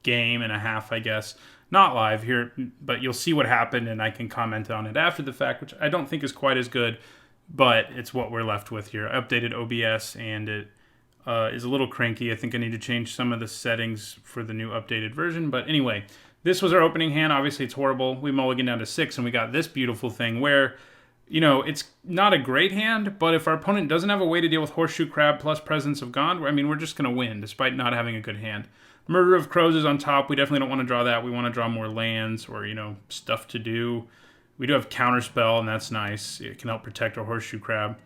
game and a half, I guess, not live here. But you'll see what happened, and I can comment on it after the fact, which I don't think is quite as good, but it's what we're left with here. I updated OBS, and it is a little cranky. I think I need to change some of the settings for the new updated version. But anyway, this was our opening hand. Obviously, it's horrible. We mulliganed down to 6, and we got this beautiful thing where, it's not a great hand, but if our opponent doesn't have a way to deal with Horseshoe Crab plus Presence of Gond, I mean, we're just going to win despite not having a good hand. Murder of Crows is on top. We definitely don't want to draw that. We want to draw more lands or, stuff to do. We do have Counterspell, and that's nice. It can help protect our Horseshoe Crab.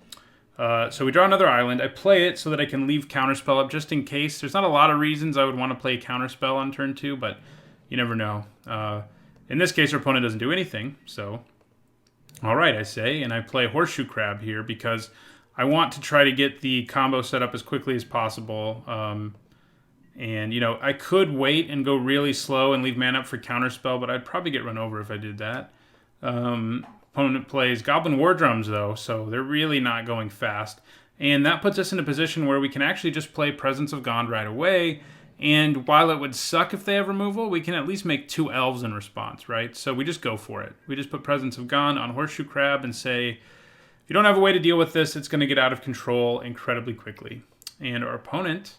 So we draw another island. I play it so that I can leave Counterspell up just in case. There's not a lot of reasons I would want to play Counterspell on turn 2, but you never know. In this case, our opponent doesn't do anything, so all right, I say, and I play Horseshoe Crab here because I want to try to get the combo set up as quickly as possible. And, I could wait and go really slow and leave mana up for Counterspell, but I'd probably get run over if I did that. Opponent plays Goblin War Drums, though, so they're really not going fast. And that puts us in a position where we can actually just play Presence of Gond right away. And while it would suck if they have removal, we can at least make 2 elves in response, right? So we just go for it. We just put Presence of Gond on Horseshoe Crab and say, if you don't have a way to deal with this, it's going to get out of control incredibly quickly. And our opponent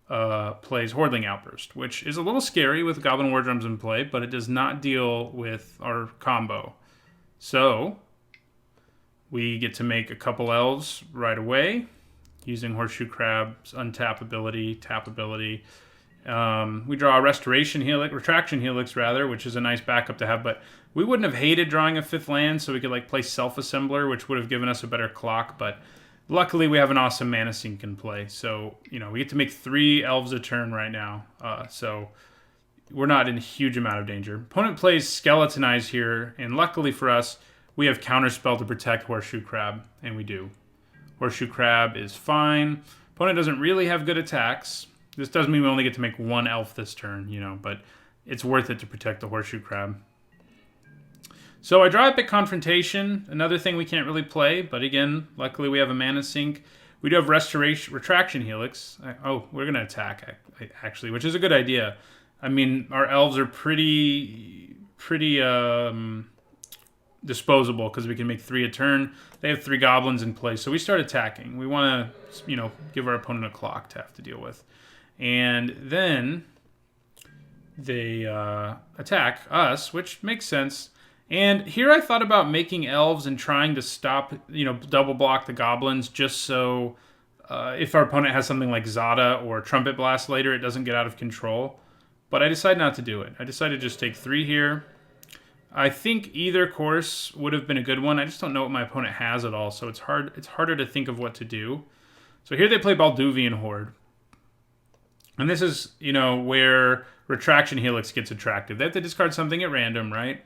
plays Hordling Outburst, which is a little scary with Goblin War Drums in play, but it does not deal with our combo. So we get to make a couple elves right away using Horseshoe Crab's untap ability, tap ability. We draw a Retraction Helix, which is a nice backup to have, but we wouldn't have hated drawing a 5th land, so we could play Self-Assembler, which would have given us a better clock, but luckily we have an awesome mana sink in play. So, we get to make 3 elves a turn right now, so we're not in a huge amount of danger. Opponent plays Skeletonize here, and luckily for us, we have Counterspell to protect Horseshoe Crab, and we do. Horseshoe Crab is fine. Opponent doesn't really have good attacks. This does mean we only get to make 1 elf this turn, but it's worth it to protect the Horseshoe Crab. So I draw Epic Confrontation, another thing we can't really play, but again, luckily we have a mana sink. We do have Retraction Helix. We're going to attack, actually, which is a good idea. I mean, our elves are pretty disposable because we can make 3 a turn. They have 3 goblins in play, so we start attacking. We want to, give our opponent a clock to have to deal with. And then they attack us, which makes sense. And here I thought about making elves and trying to stop, double block the goblins just so if our opponent has something like Zada or Trumpet Blast later, it doesn't get out of control. But I decided not to do it. I decided to just take 3 here. I think either course would have been a good one. I just don't know what my opponent has at all, so it's harder to think of what to do. So here they play Balduvian Horde. And this is, where Retraction Helix gets attractive. They have to discard something at random, right?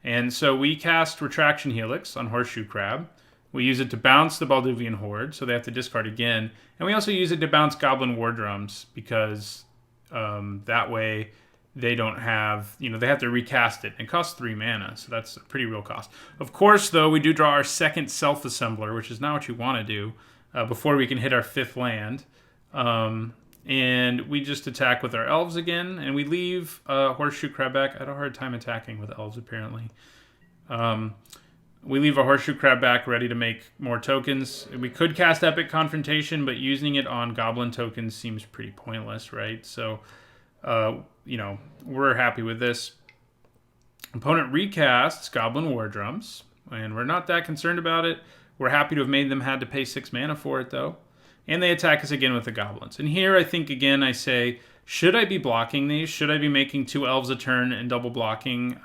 And so we cast Retraction Helix on Horseshoe Crab. We use it to bounce the Balduvian Horde, so they have to discard again. And we also use it to bounce Goblin War Drums, because that way they don't have, they have to recast it. It costs 3 mana, so that's a pretty real cost. Of course, though, we do draw our second Self-Assembler, which is not what you want to do, before we can hit our 5th land. And we just attack with our elves again, and we leave Horseshoe Crab back. I had a hard time attacking with elves, apparently. We leave a Horseshoe Crab back ready to make more tokens. We could cast Epic Confrontation, but using it on Goblin tokens seems pretty pointless, right? So, we're happy with this. Opponent recasts Goblin War Drums, and we're not that concerned about it. We're happy to have made them had to pay 6 mana for it, though. And they attack us again with the goblins. And here I think, again, I say, should I be blocking these? Should I be making 2 elves a turn and double blocking,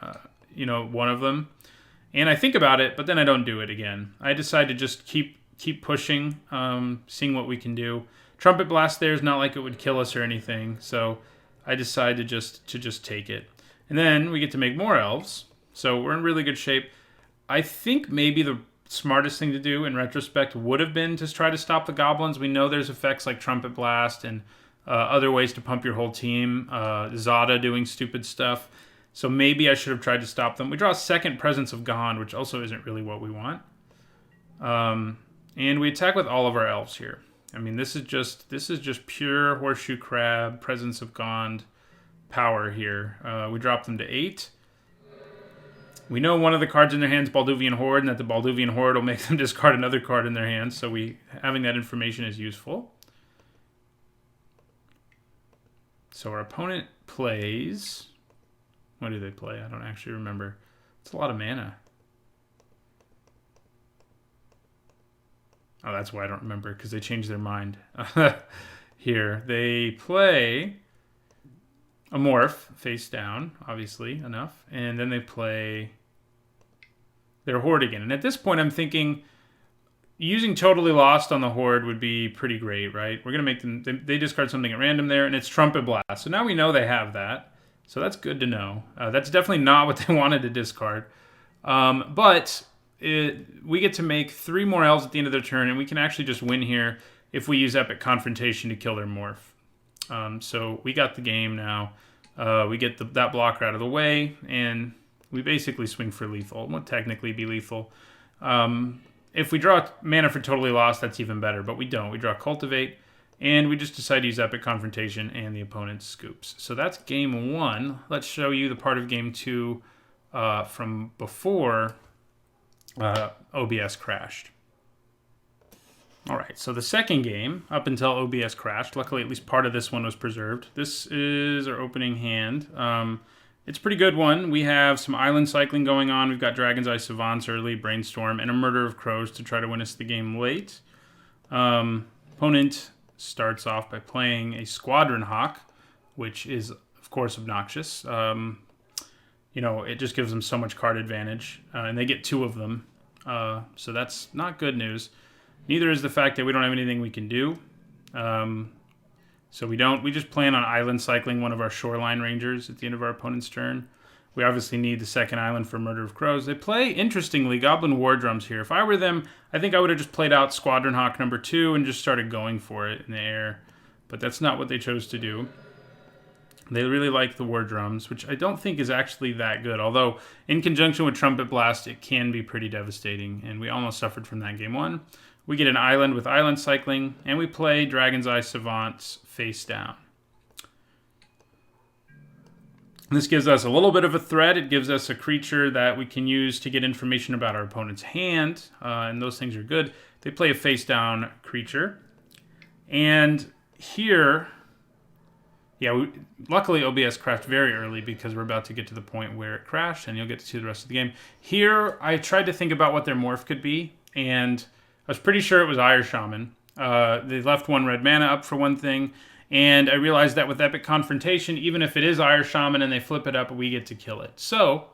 one of them? And I think about it, but then I don't do it again. I decide to just keep pushing, seeing what we can do. Trumpet Blast there is not like it would kill us or anything, so I decide to just take it. And then we get to make more elves, so we're in really good shape. I think maybe the smartest thing to do in retrospect would have been to try to stop the goblins. We know there's effects like Trumpet Blast and other ways to pump your whole team. Zada doing stupid stuff. So maybe I should have tried to stop them. We draw a second Presence of Gond, which also isn't really what we want. And we attack with all of our elves here. I mean, this is just pure Horseshoe Crab, Presence of Gond power here. We drop them to 8. We know one of the cards in their hands is Balduvian Horde, and that the Balduvian Horde will make them discard another card in their hands, so having that information is useful. So our opponent plays... What do they play? I don't actually remember. It's a lot of mana. Oh, that's why I don't remember, because they changed their mind. Here, they play a Morph, face down, obviously, enough. And then they play their Horde again. And at this point, I'm thinking using Totally Lost on the Horde would be pretty great, right? We're going to make them... They discard something at random there, and it's Trumpet Blast. So now we know they have that. So that's good to know. That's definitely not what they wanted to discard. But we get to make 3 more elves at the end of their turn, and we can actually just win here if we use Epic Confrontation to kill their Morph. So we got the game now. We get that blocker out of the way, and we basically swing for lethal. It won't technically be lethal. If we draw mana for Totally Lost, that's even better, but we don't. We draw Cultivate, and we just decide to use Epic Confrontation and the opponent's Scoops. So that's game 1. Let's show you the part of game 2 from before OBS crashed. All right, so the second game, up until OBS crashed, luckily at least part of this one was preserved. This is our opening hand. It's a pretty good one. We have some island cycling going on. We've got Dragon's Eye Savants early, Brainstorm, and a Murder of Crows to try to win us the game late. Opponent starts off by playing a Squadron Hawk, which is, of course, obnoxious. It just gives them so much card advantage, and they get 2 of them. So that's not good news. Neither is the fact that we don't have anything we can do. So we just plan on island cycling one of our Shoreline Rangers at the end of our opponent's turn. We obviously need the second island for Murder of Crows. They play, interestingly, Goblin War Drums here. If I were them, I think I would have just played out Squadron Hawk number 2 and just started going for it in the air. But that's not what they chose to do. They really like the War Drums, which I don't think is actually that good. Although, in conjunction with Trumpet Blast, it can be pretty devastating. And we almost suffered from that game 1. We get an island with island cycling, and we play Dragon's Eye Savants face down. This gives us a little bit of a threat. It gives us a creature that we can use to get information about our opponent's hand, and those things are good. They play a face down creature. And here, luckily OBS crashed very early because we're about to get to the point where it crashed, and you'll get to see the rest of the game. Here, I tried to think about what their morph could be, and I was pretty sure it was Ire Shaman. They left 1 red mana up for one thing, and I realized that with Epic Confrontation, even if it is Ire Shaman and they flip it up, we get to kill it. So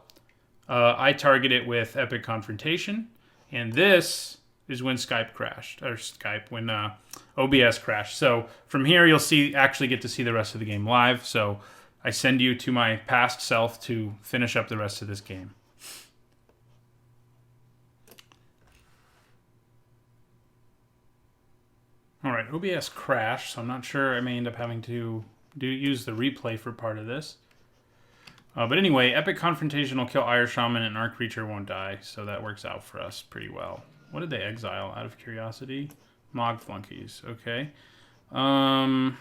I target it with Epic Confrontation, and this is when when OBS crashed. So from here, you'll actually get to see the rest of the game live. So I send you to my past self to finish up the rest of this game. All right, OBS crashed, so I'm not sure. I may end up having to use the replay for part of this. But anyway, Epic Confrontation will kill Ire Shaman and our creature won't die, so that works out for us pretty well. What did they exile, out of curiosity? Mog Flunkies, okay. I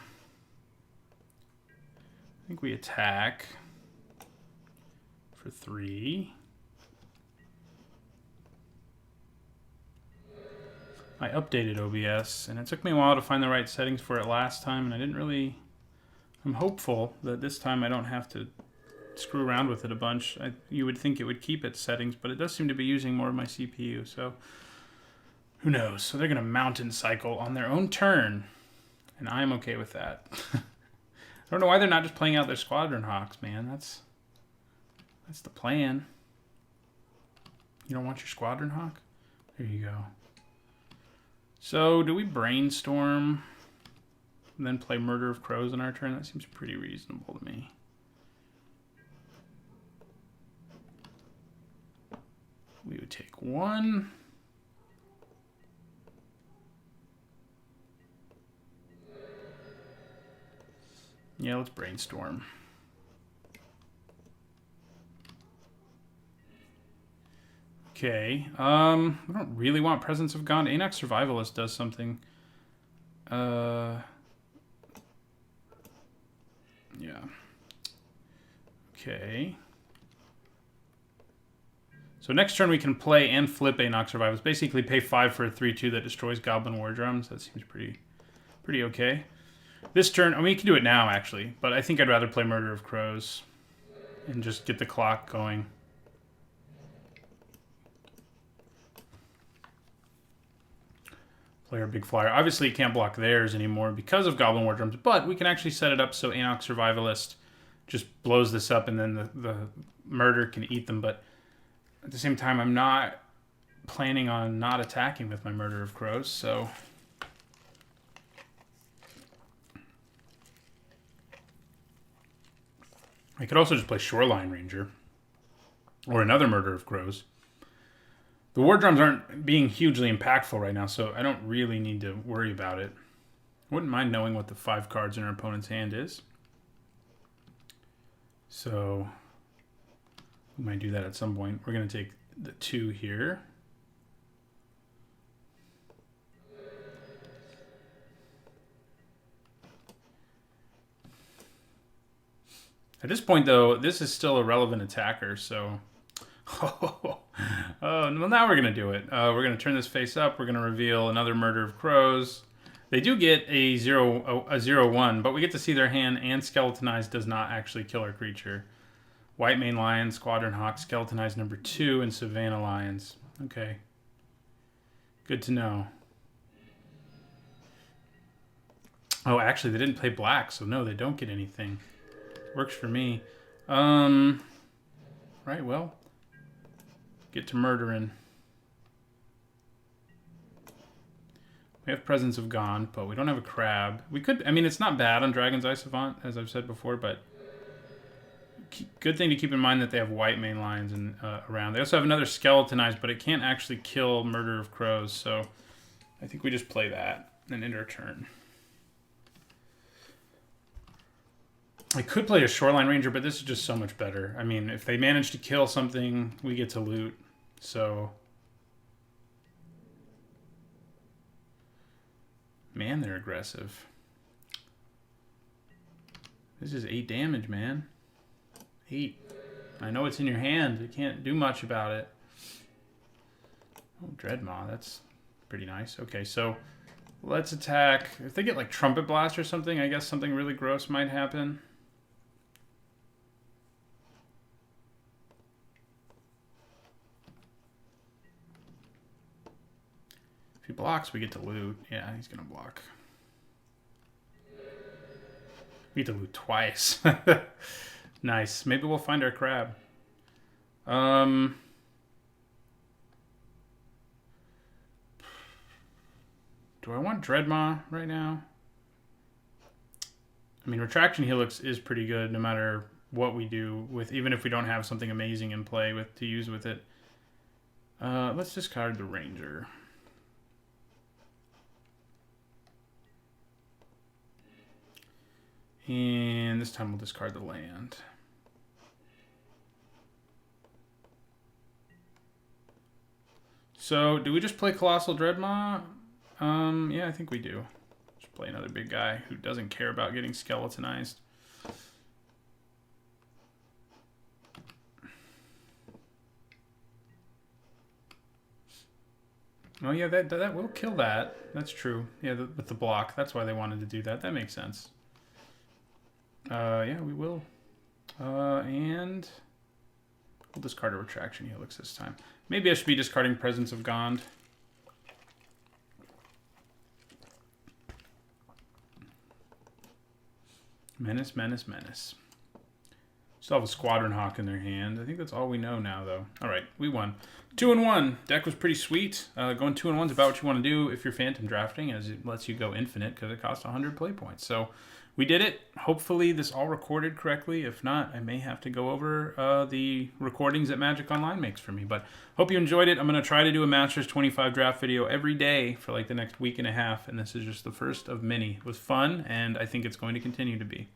think we attack for 3. I updated OBS, and it took me a while to find the right settings for it last time, and I didn't really... I'm hopeful that this time I don't have to screw around with it a bunch. You would think it would keep its settings, but it does seem to be using more of my CPU, so who knows? So they're going to mountain cycle on their own turn, and I'm okay with that. I don't know why they're not just playing out their Squadron Hawks, man. That's the plan. You don't want your Squadron Hawk? There you go. So, do we Brainstorm and then play Murder of Crows on our turn? That seems pretty reasonable to me. We would take 1. Yeah, let's Brainstorm. Okay, we don't really want Presence of God. Anox Survivalist does something. Yeah. Okay. So next turn we can play and flip Anox Survivalist. Basically pay 5 for a 3/2 that destroys Goblin War Drums. That seems pretty okay. This turn, I mean, we can do it now actually, but I think I'd rather play Murder of Crows and just get the clock going. Play our big flyer. Obviously, it can't block theirs anymore because of Goblin War Drums, but we can actually set it up so Anox Survivalist just blows this up and then the murder can eat them. But at the same time, I'm not planning on not attacking with my Murder of Crows, so... I could also just play Shoreline Ranger or another Murder of Crows. The War Drums aren't being hugely impactful right now, so I don't really need to worry about it. Wouldn't mind knowing what the 5 cards in our opponent's hand is. So we might do that at some point. We're going to take the 2 here. At this point, though, this is still a relevant attacker, so... Oh, well, now we're going to do it. We're going to turn this face up. We're going to reveal another Murder of Crows. They do get a 0/1, but we get to see their hand, and Skeletonized does not actually kill our creature. White Mane Lions, Squadron Hawk, Skeletonized number 2, and Savannah Lions. Okay. Good to know. Oh, actually, they didn't play black, so no, they don't get anything. Works for me. Right, well. Get to murdering. We have Presence of Gone, but we don't have a crab. We could, I mean, it's not bad on Dragon's Eye Savant, as I've said before, but good thing to keep in mind that they have White Mane Lions around. They also have another Skeletonized, but it can't actually kill Murder of Crows, so I think we just play that and end our turn. I could play a Shoreline Ranger, but this is just so much better. I mean, if they manage to kill something, we get to loot, so... Man, they're aggressive. This is 8 damage, man. 8. I know it's in your hand. You can't do much about it. Oh, Dreadmaw. That's pretty nice. Okay, so let's attack. If they get like Trumpet Blast or something, I guess something really gross might happen. If he blocks, we get to loot. Yeah, he's going to block. We get to loot twice. Nice. Maybe we'll find our crab. Do I want Dreadmaw right now? I mean, Retraction Helix is pretty good no matter what we do with, even if we don't have something amazing in play with to use with it. Let's discard the Ranger. And this time we'll discard the land. So, do we just play Colossal Dreadmaw? Yeah, I think we do. Just play another big guy who doesn't care about getting skeletonized. Oh yeah, that will kill that. That's true. Yeah, with the block. That's why they wanted to do that. That makes sense. Yeah, we will. And we'll discard a Retraction Helix this time. Maybe I should be discarding Presence of Gond. Menace, menace, menace. Still have a Squadron Hawk in their hand. I think that's all we know now, though. All right, we won. 2-1. Deck was pretty sweet. Going 2-1 is about what you want to do if you're Phantom drafting, as it lets you go infinite because it costs 100 play points. So we did it. Hopefully this all recorded correctly. If not, I may have to go over the recordings that Magic Online makes for me. But hope you enjoyed it. I'm going to try to do a Masters 25 draft video every day for like the next week and a half. And this is just the first of many. It was fun, and I think it's going to continue to be.